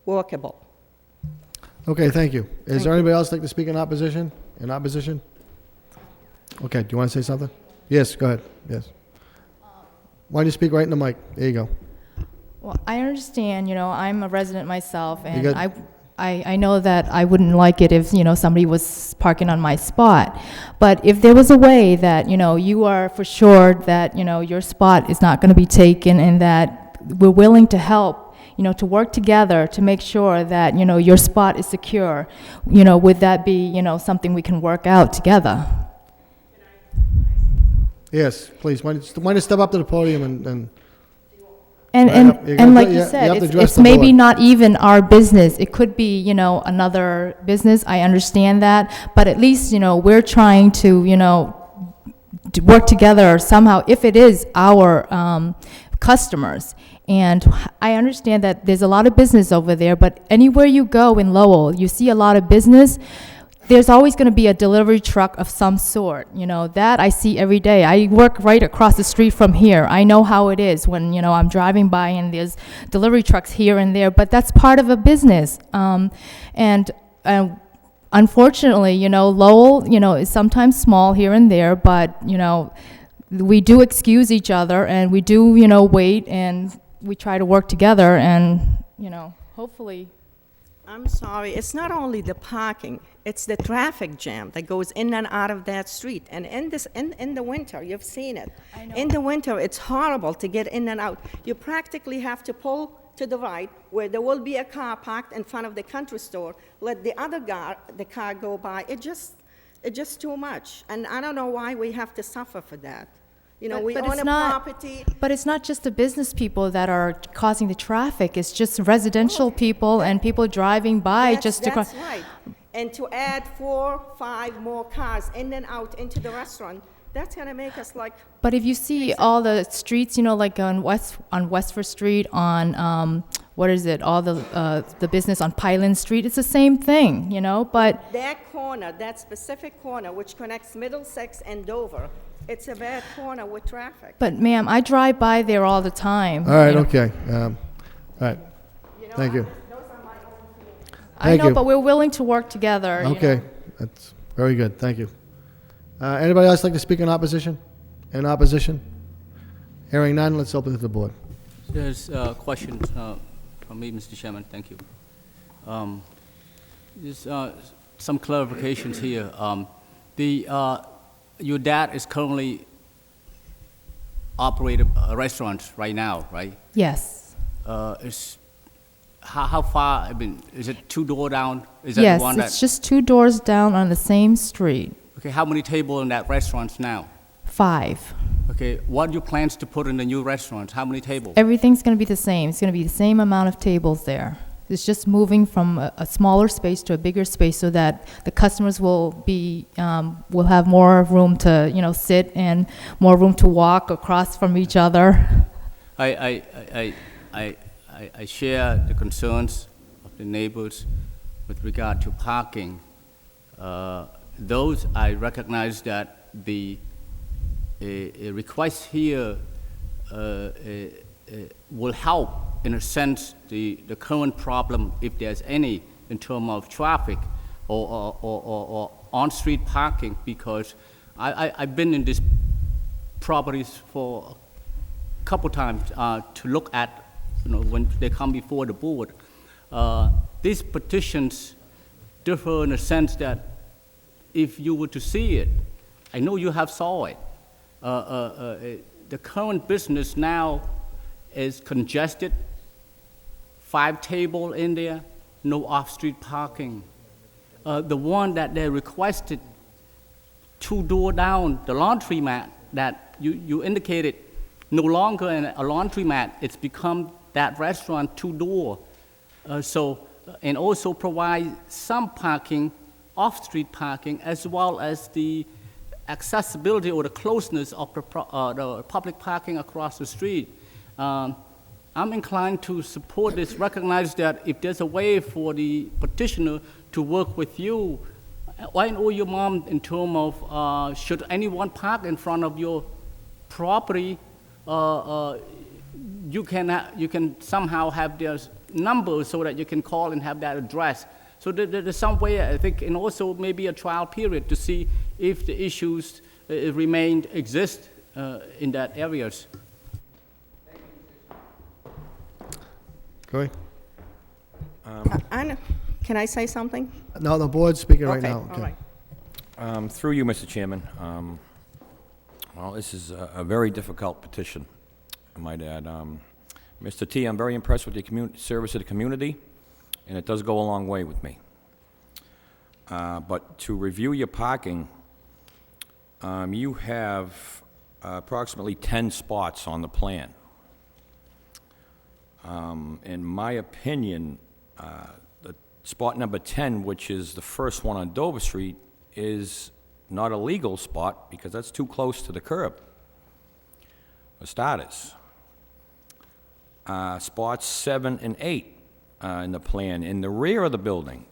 workable. Okay, thank you. Is there anybody else like to speak in opposition? In opposition? Okay, do you want to say something? Yes, go ahead, yes. Why don't you speak right in the mic? There you go. Well, I understand, I'm a resident myself, and got- I know that I wouldn't like it if, somebody was parking on my spot. But if there was a way that, you are for sure that, your spot is not going to be taken, and that we're willing to help, to work together to make sure that, your spot is secure, would that be, something we can work out together? Yes, please, why don't you step up to the podium and And like you have said, to address it's the maybe board. not even our business. It could be, another business. I understand that. But at least, we're trying to, to work together somehow if it is our customers. And I understand that there's a lot of business over there, but anywhere you go in Lowell, you see a lot of business. There's always going to be a delivery truck of some sort, that I see every day. I work right across the street from here. I know how it is when, I'm driving by and there's delivery trucks here and there, but that's part of a business. Unfortunately, Lowell, is sometimes small here and there, but, we do excuse each other and we do, wait and we try to work together and, hopefully. I'm sorry, it's not only the parking, it's the traffic jam that goes in and out of that street. And in the winter, you've seen it. I know. In the winter, it's horrible to get in and out. You practically have to pull to the right, where there will be a car parked in front of the country store, let the car go by. It's just too much. And I don't know why we have to suffer for that. We own a property. But it's not just the business people that are causing the traffic. It's just residential people and people driving by just to That's right. And to add 4, 5 more cars in and out into the restaurant, that's going to make us like. But if you see all the streets, like on Westford Street, on all the business on Pyland Street, it's the same thing, But That corner, that specific corner, which connects Middlesex and Dover, it's a bad corner with traffic. But ma'am, I drive by there all the time. All right, okay. All right, thank you. I Thank know, you. but we're willing to work together. Okay, that's very good, thank you. Anybody else like to speak in opposition? In opposition? Hearing none, let's open it to the board. There's a question from me, Mr. Chairman. Thank you. There's some clarifications here. Your dad is currently operating a restaurant right now, right? Yes. How far? Is it 2 doors down? Is that Yes, the one it's just 2 doors down on the same street. Okay, how many tables in that restaurant now? 5. Okay, what are your plans to put in the new restaurant? How many tables? Everything's going to be the same. It's going to be the same amount of tables there. It's just moving from a smaller space to a bigger space so that the customers will have more room to, sit and more room to walk across from each other. I share the concerns of the neighbors with regard to parking. Those I recognize that the request here will help, in a sense, the current problem, if there's any, in terms of traffic or on-street parking, because I've been in these properties for couple times to look at, when they come before the board. These petitions differ in the sense that if you were to see it, I know you have saw it. The current business now is congested, 5 tables in there, no off-street parking. The one that they requested 2 doors down, the laundromat that you indicated, no longer a laundromat, it's become that restaurant 2 doors. And also provide some parking, off-street parking, as well as the accessibility or the closeness of the public parking across the street. I'm inclined to support this, recognize that if there's a way for the petitioner to work with you, why know your mom in terms of should anyone park in front of your property, you can somehow have their number so that you can call and have that address. So there's some way, I think, and also maybe a trial period to see if the issues exist in that areas. Go ahead. Anna, can I say something? No, the board's speaking right now. All right. Through you, Mr. Chairman, well, this is a very difficult petition, I might add. Mr. T, I'm very impressed with your service to the community, and it does go a long way with me. But to review your parking, you have approximately 10 spots on the plan. In my opinion, the spot number 10, which is the first one on Dover Street, is not a legal spot because that's too close to the curb, for starters. Spots 7 and 8 in the plan in the rear of the building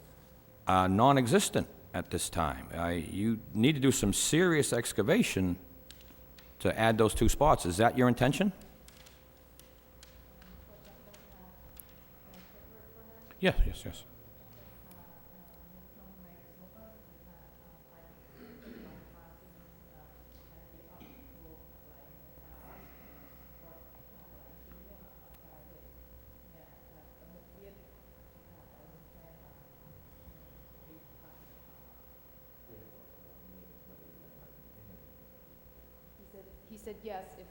are non-existent at this time. You need to do some serious excavation to add those 2 spots. Is that your intention? Yes, yes, yes. He said yes, if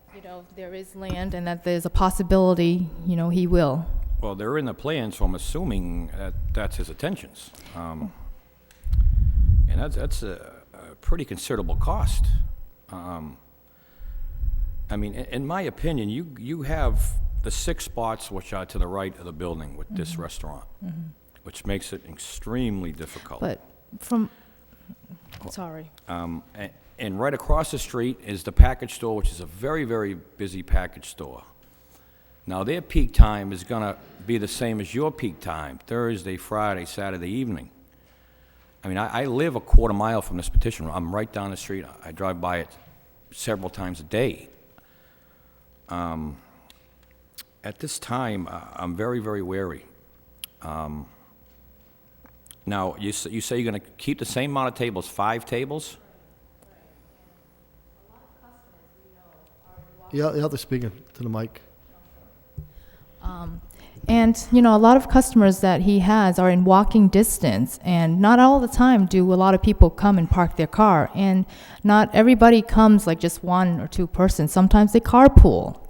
there is land and that there's a possibility, he will. Well, they're in the plan, so I'm assuming that that's his intentions. And that's a pretty considerable cost. I mean, in my opinion, you have the 6 spots which are to the right of the building with this restaurant, which makes it extremely difficult. But sorry. And right across the street is the package store, which is a very, very busy package store. Now, their peak time is going to be the same as your peak time, Thursday, Friday, Saturday evening. I mean, I live a quarter mile from this petition. I'm right down the street. I drive by it several times a day. At this time, I'm very, very wary. Now, you say you're going to keep the same amount of tables, 5 tables? Yeah, you have to speak to the mic. And, a lot of customers that he has are in walking distance, and not all the time do a lot of people come and park their car. And not everybody comes like just 1 or 2 persons. Sometimes they carpool.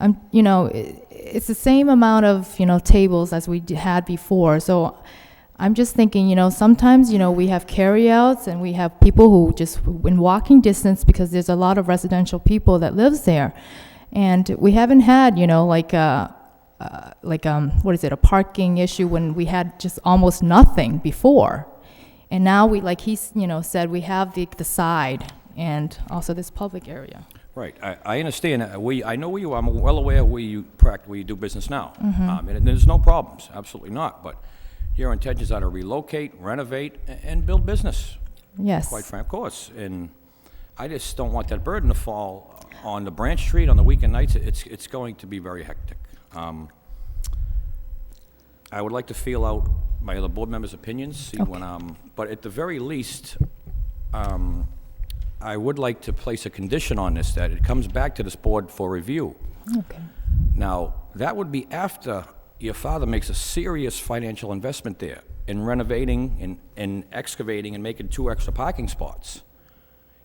It's the same amount of, tables as we had before. So I'm just thinking, sometimes, we have carryouts and we have people who just in walking distance because there's a lot of residential people that lives there. And we haven't had, a parking issue when we had just almost nothing before. And now we, like he, said, we have the side and also this public area. Right. I understand. I know where you are. I'm well aware where you do business now. And there's no problems. Absolutely not. But your intentions are to relocate, renovate, and build business. Yes. Quite frankly, of course. And I just don't want that burden to fall on the Branch Street on the weekend nights. It's going to be very hectic. I would like to feel out my other board members' opinions, see when, but at the very least, I would like to place a condition on this, that it comes back to this board for review. Okay. Now, that would be after your father makes a serious financial investment there in renovating and excavating and making 2 extra parking spots.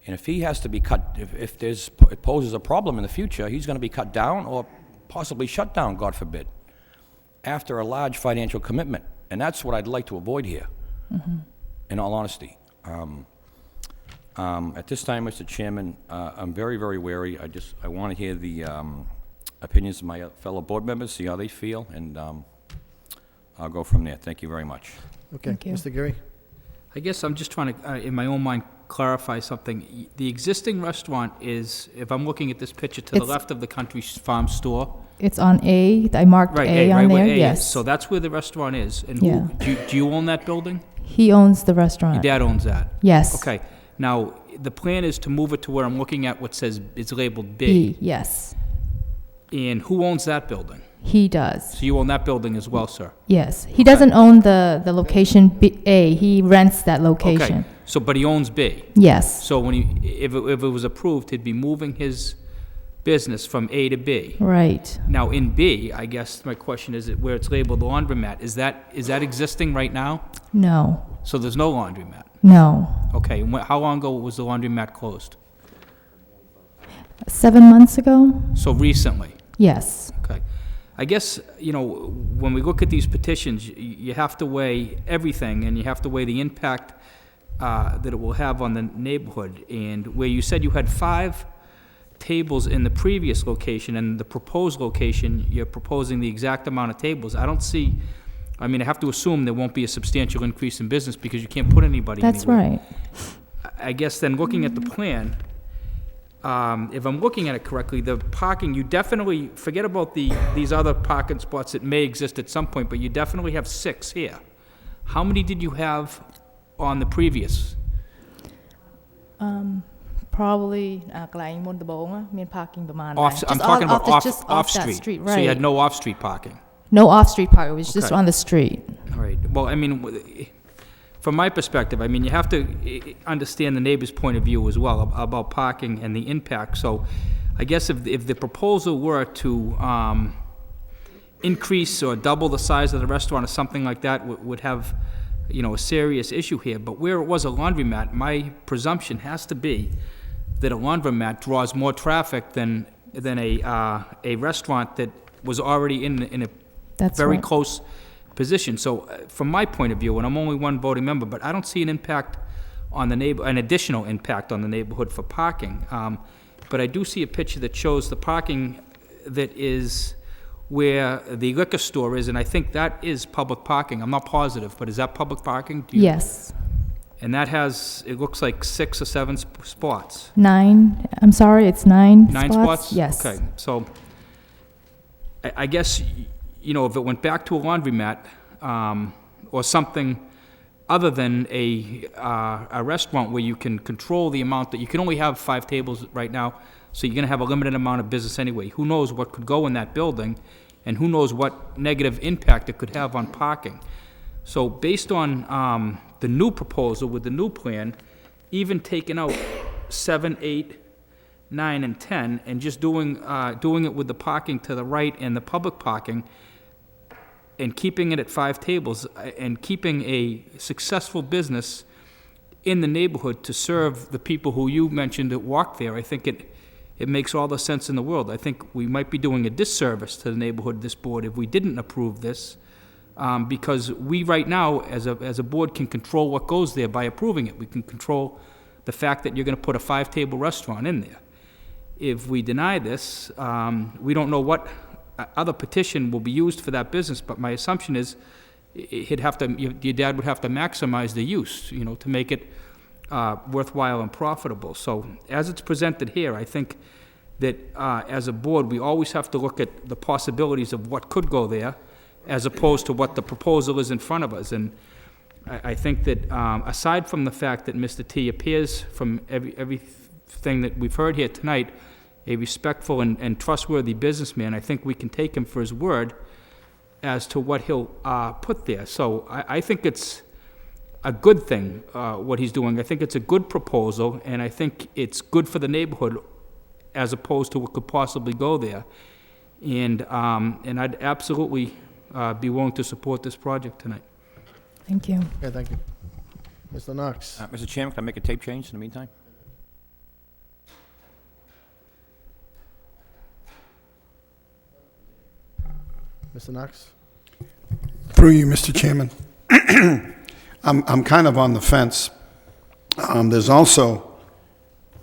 And if he has to be cut, if it poses a problem in the future, he's going to be cut down or possibly shut down, God forbid, after a large financial commitment. And that's what I'd like to avoid here, in all honesty. At this time, Mr. Chairman, I'm very, very wary. I want to hear the opinions of my fellow board members, see how they feel, and I'll go from there. Thank you very much. Okay, Thank you. Mr. Geary? I guess I'm just trying to, in my own mind, clarify something. The existing restaurant is, if I'm looking at this picture, to the It's- left of the Country Farm store. It's on A. I marked Right, A right on where there. A is. Yes. So that's where the restaurant is. And Yeah. do you own that building? He owns the restaurant. Your dad owns that? Yes. Okay. Now, the plan is to move it to where I'm looking at what says, it's labeled B. B. Yes. And who owns that building? He does. So you own that building as well, sir? Yes. He doesn't own the location B, A. He rents that location. Okay. So, but he owns B? Yes. So when if it was approved, he'd be moving his business from A to B? Right. Now, in B, I guess my question is, where it's labeled laundromat, is that existing right now? No. So there's no laundromat? No. Okay, and how long ago was the laundromat closed? 7 months ago? So recently? Yes. Okay. I guess, when we look at these petitions, you have to weigh everything, and you have to weigh the impact that it will have on the neighborhood. And where you said you had 5 tables in the previous location, and the proposed location, you're proposing the exact amount of tables, I don't see, I have to assume there won't be a substantial increase in business because you can't put anybody anywhere. That's right. I guess then, looking at the plan, if I'm looking at it correctly, the parking, you definitely, forget about these other parking spots that may exist at some point, but you definitely have 6 here. How many did you have on the previous? Probably កន្លែងមុនដំបូងមាន parking ប្រមាណ I'm talking about just off that street. street, So you had right. no off-street parking? No off-street parking, it was just Okay. on the street. All right. Well, from my perspective, you have to understand the neighbor's point of view as well about parking and the impact. So I guess if the proposal were to increase or double the size of the restaurant or something like that, would have, a serious issue here. But where it was a laundromat, my presumption has to be that a laundromat draws more traffic than a restaurant that was already in a That's very right. close position. So from my point of view, and I'm only one voting member, but I don't see an impact on the an additional impact on the neighborhood for parking. But I do see a picture that shows the parking that is where the liquor store is, and I think that is public parking. I'm not positive, but is that public parking? Yes. And that has, it looks like 6 or 7 spots. 9, I'm sorry, it's 9 9 spots? spots? Yes. Okay, so I guess, if it went back to a laundromat, or something other than a restaurant where you can control the amount that, you can only have 5 tables right now, so you're gonna have a limited amount of business anyway. Who knows what could go in that building, and who knows what negative impact it could have on parking. So based on the new proposal with the new plan, even taking out 7, 8, 9, and 10, and just doing it with the parking to the right and the public parking, and keeping it at 5 tables, and keeping a successful business in the neighborhood to serve the people who you mentioned that walk there, I think it makes all the sense in the world. I think we might be doing a disservice to the neighborhood, this board, if we didn't approve this, because we right now, as a board, can control what goes there by approving it. We can control the fact that you're gonna put a 5-table restaurant in there. If we deny this, we don't know what other petition will be used for that business, but my assumption is your dad would have to maximize the use, to make it worthwhile and profitable. So as it's presented here, I think that as a board, we always have to look at the possibilities of what could go there as opposed to what the proposal is in front of us. And I think that aside from the fact that Mr. T appears, from everything that we've heard here tonight, a respectful and trustworthy businessman, I think we can take him for his word as to what he'll put there. So I think it's a good thing, what he's doing. I think it's a good proposal, and I think it's good for the neighborhood as opposed to what could possibly go there. And I'd absolutely be willing to support this project tonight. Thank you. Okay, thank you. Mr. Knox? Mr. Chairman, can I make a tape change in the meantime? Mr. Knox? Through you, Mr. Chairman. I'm kind of on the fence. There's also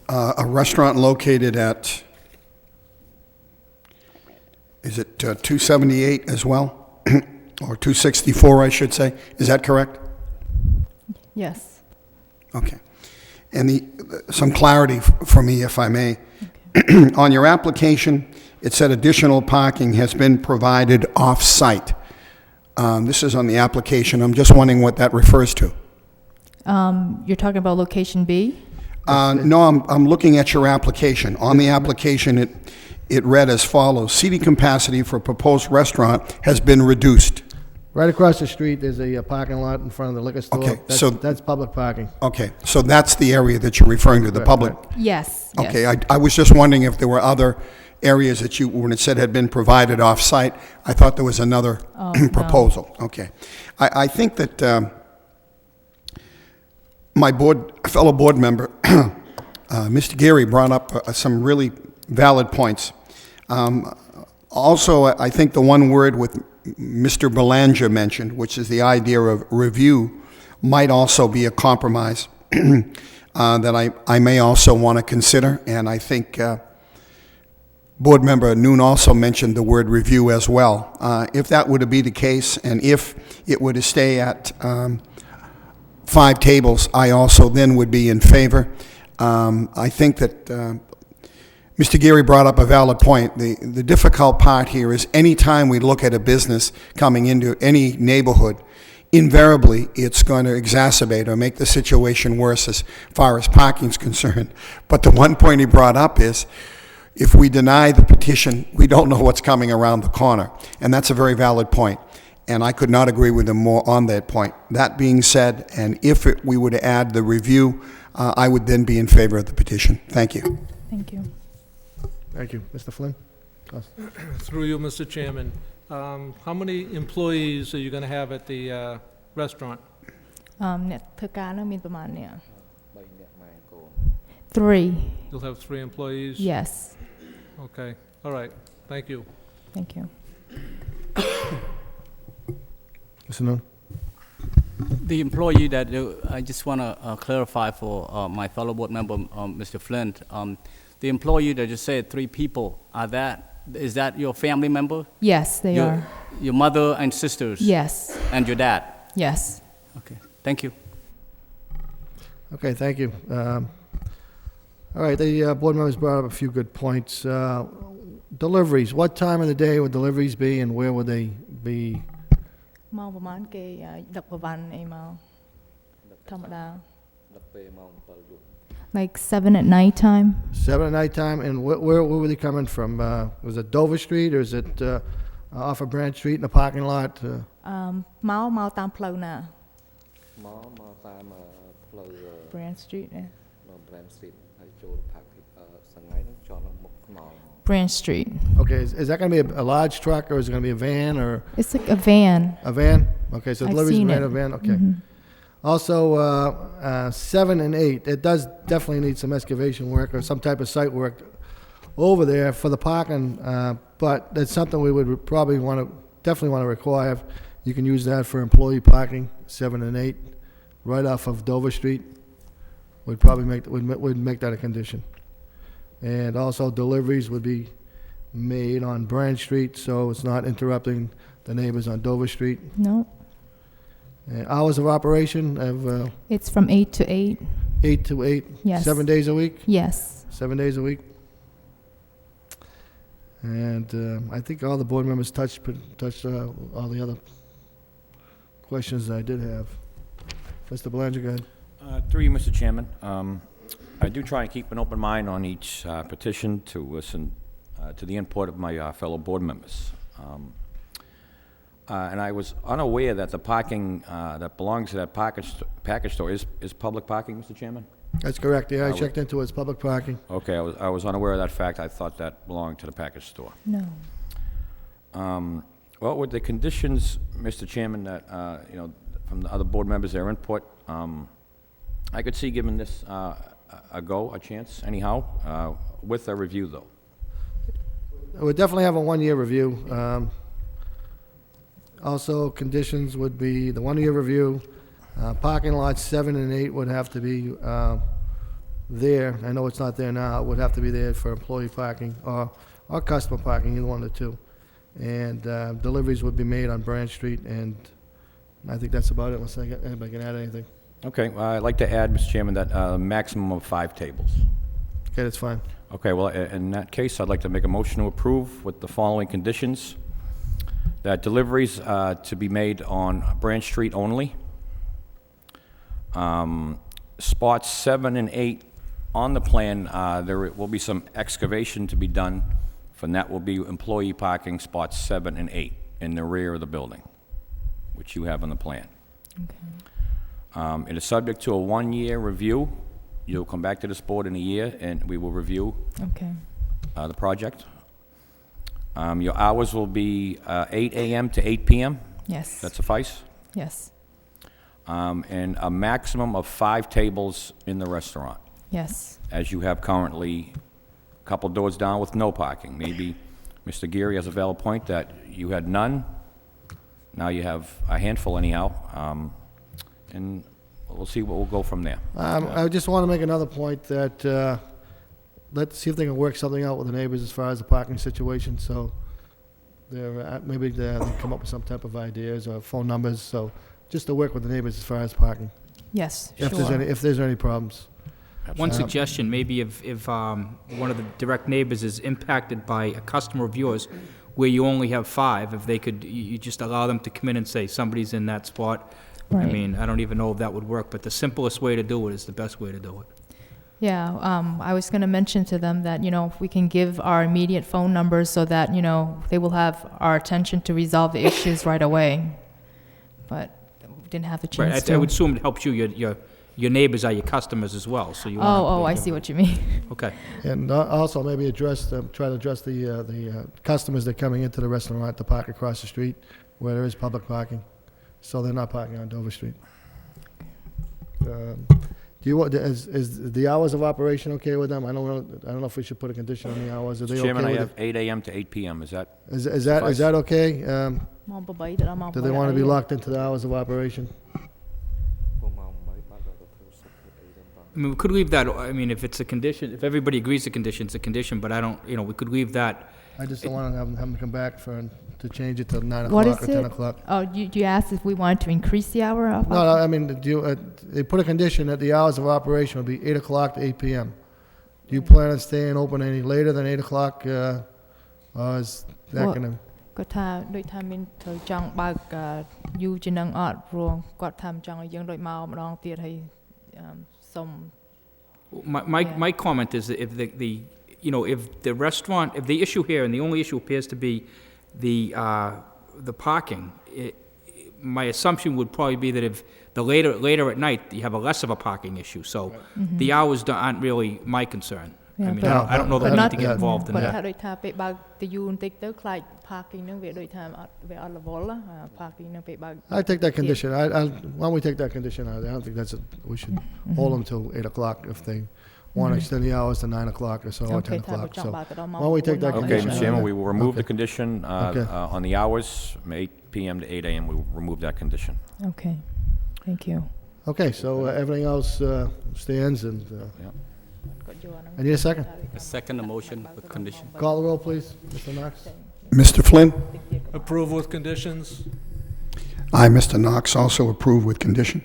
a restaurant located at, is it 278 as well? Or 264, I should say. Is that correct? Yes. Okay. And some clarity for me, if I may. Okay. On your application, it said additional parking has been provided off-site. This is on the application. I'm just wondering what that refers to. You're talking about location B? No, I'm looking at your application. On the application, it read as follows: seating capacity for proposed restaurant has been reduced. Right across the street, there's a parking lot in front of the liquor store. Okay, That's public parking. Okay, so that's the area that you're referring to, the public? Yes. Okay, yes. I was just wondering if there were other areas that you, when it said had been provided off-site, I thought there was another proposal. No. Okay. I think that my fellow board member, Mr. Geary, brought up some really valid points. Also, I think the one word with Mr. Belanger mentioned, which is the idea of review, might also be a compromise that I may also want to consider. And I think Board Member Noon also mentioned the word review as well. If that were to be the case, and if it were to stay at 5 tables, I also then would be in favor. I think that Mr. Geary brought up a valid point. The difficult part here is any time we look at a business coming into any neighborhood, invariably it's going to exacerbate or make the situation worse as far as parking is concerned. But the one point he brought up is, if we deny the petition, we don't know what's coming around the corner. And that's a very valid point. And I could not agree with him more on that point. That being said, and if we were to add the review, I would then be in favor of the petition. Thank you. Thank you. Thank you. Mr. Flynn? Through you, Mr. Chairman, how many employees are you going to have at the restaurant? អ្នកធ្វើការនោះមានប្រមាណអ្នក 3. You'll have 3 employees? Yes. Okay, all right, thank you. Thank you. Mr. Noon? The employee that I just want to clarify for my fellow board member, Mr. Flint. The employee that you said 3 people, is that your family member? Yes, they are. Your mother and sisters? Yes. And your dad? Yes. Okay, thank you. Okay, thank you. All right, the board members brought up a few good points. Deliveries, what time of the day would deliveries be and where would they be? ម៉ោងប្រហែលគេដឹកប្រវ៉ាន់អីមកធម្មតា Like 7 at night time. 7 at night time, and where were they coming from? Was it Dover Street or is it off of Branch Street in the parking lot? មកតាមផ្លូវណាមកតាមផ្លូវ Branch Street ណា Branch Street ហើយចូលផាកសងៃហ្នឹងចតនៅមុខខ្នង Branch Street. Okay, is that going to be a large truck or is it going to be a van or? It's like a van. A van? Okay, so I've deliveries seen van, it. a van, okay. Also, 7 and 8, it does definitely need some excavation work or some type of site work over there for the parking, but that's something we would probably definitely want to require. You can use that for employee parking, 7 and 8, right off of Dover Street. Would probably make that a condition. And also deliveries would be made on Branch Street, so it's not interrupting the neighbors on Dover Street. No. Hours of operation of... It's from 8 to 8. 8 to 8? Yes. 7 days a week? Yes. 7 days a week? And I think all the board members touched all the other questions I did have. Mr. Belanger, go ahead. Through you, Mr. Chairman. I do try and keep an open mind on each petition to listen to the input of my fellow board members. And I was unaware that the parking that belongs to that package store is public parking, Mr. Chairman? That's correct. Yeah, I checked into it. It's public parking. Okay, I was unaware of that fact. I thought that belonged to the package store. No. Well, with the conditions, Mr. Chairman, that, you know, from the other board members, their input, I could see giving this a chance anyhow, with a review, though. We'll definitely have a one-year review. Also, conditions would be the one-year review. Parking lots 7 and 8 would have to be there. I know it's not there now. It would have to be there for employee parking or customer parking, either one of the two. And deliveries would be made on Branch Street, and I think that's about it, unless anybody can add anything. Okay, I'd like to add, Mr. Chairman, that maximum of 5 tables. Okay, that's fine. Okay, well, in that case, I'd like to make a motion to approve with the following conditions. That deliveries to be made on Branch Street only. Spots 7 and 8 on the plan, there will be some excavation to be done, and that will be employee parking spots 7 and 8 in the rear of the building, which you have on the plan. Okay. It is subject to a 1-year review. You'll come back to this board in a year, and we will review the project. Your hours will be 8 a.m. to 8 p.m.? Yes. That suffice? Yes. And a maximum of 5 tables in the restaurant? Yes. As you have currently, a couple doors down with no parking. Maybe Mr. Geary has a valid point that you had none. Now you have a handful anyhow. And we'll see what we'll go from there. I just want to make another point that let's see if they can work something out with the neighbors as far as the parking situation. So maybe they come up with some type of ideas or phone numbers. So just to work with the neighbors as far as parking. Yes, if there's any problems. One suggestion, maybe if one of the direct neighbors is impacted by a customer of yours, where you only have 5, if they could, you just allow them to come in and say, somebody's in that spot. Right. I mean, I don't even know if that would work, but the simplest way to do it is the best way to do it. Yeah, I was going to mention to them that, if we can give our immediate phone numbers so that, they will have our attention to resolve the issues right away. But we didn't have the chance to. I would assume it helps you. Your neighbors are your customers as well, so you want I see what you mean. Okay. And also maybe try to address the customers that are coming into the restaurant to park across the street where there is public parking, so they're not parking on Dover Street. Is the hours of operation okay with them? I don't know if we should put a condition on the hours. Are they okay Chairman, I with have it? 8 a.m. to 8 p.m. Is that Is that okay? Do they want to be locked into the hours of operation? I mean, we could leave that, I mean, if it's a condition, if everybody agrees the condition's a condition, but I don't, we could leave that. I just don't want to have them come back to change it to 9 What o'clock is or 10 it? o'clock. Oh, you asked if we wanted to increase the hour of? No, I mean, they put a condition that the hours of operation will be 8 o'clock to 8 p.m. Do you plan on staying open any later than 8 o'clock, or is that going to... គាត់ថាដូចថាមានត្រូវចង់បើកយូរជាងនឹងអត់ព្រោះគាត់ថាចង់ឲ្យយើងដូចមកម្ដងទៀតហើយសុំ My comment is that if if the restaurant, if the issue here, and the only issue appears to be the parking, my assumption would probably be that if the later at night, you have a less of a parking issue. So the hours aren't really my concern. I mean, I don't know that we need to get involved in that. គាត់ថាដូចថាពេលបើកទៅយូរបន្តិចទៅខ្លាច parking នឹងវាដូចថាវាអត់រវល់ parking នឹងពេលបើក I take that condition. Why don't we take that condition out? I don't think we should hold them till 8 o'clock if they want to extend the hours to 9 o'clock or so, or 10 o'clock. So why don't we take that Okay, condition Mr. out? Chairman, we will remove the Okay. condition on the hours, from 8 p.m. to 8 a.m. We will remove that condition. Okay, thank you. Okay, so everything else stands and... I need a second. A second motion with condition. Call the roll, please, Mr. Knox. Mr. Flynn? Approve with conditions? I, Mr. Knox, also approve with condition.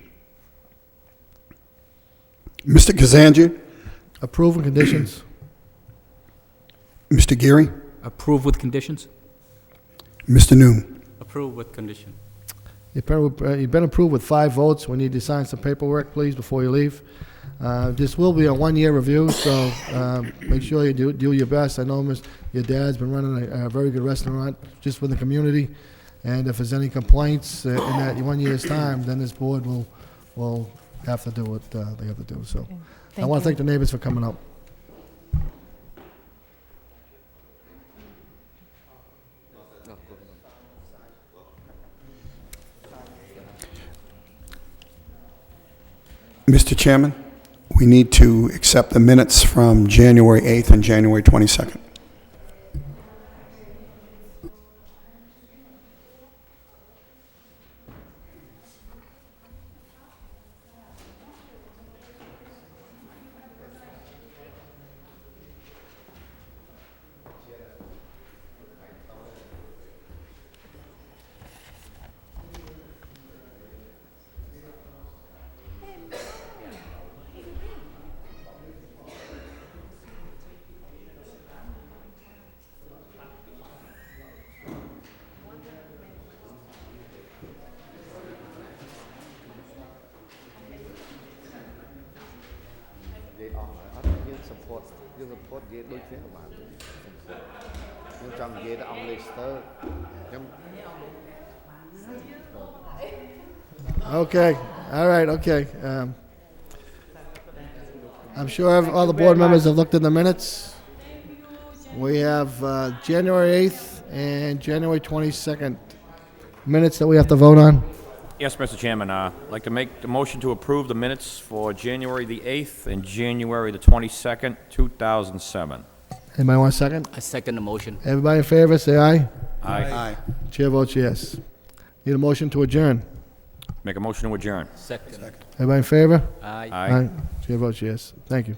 Mr. Kazanjian? Approve with conditions. Mr. Geary? Approve with conditions? Mr. Noon? Approve with condition. You've been approved with 5 votes. We need to sign some paperwork, please, before you leave. This will be a 1-year review, so make sure you do your best. I know your dad's been running a very good restaurant just with the community, and if there's any complaints in that 1 year's time, then this board will have to do what they have to do. So I want to thank the neighbors for coming out. Mr. Chairman, we need to accept the minutes from January 8th and January 22nd. Okay, all right, okay. I'm sure all the board members have looked at the minutes. We have January 8th and January 22nd minutes that we have to vote on. Yes, Mr. Chairman, I'd like to make the motion to approve the minutes for January the 8th and January the 22nd, 2007. Anybody want a second? I second the motion. Everybody in favor, say aye. Aye. Chair votes yes. Need a motion to adjourn. Make a motion to adjourn. Second. Everybody in favor? Aye. Aye. Chair votes yes. Thank you.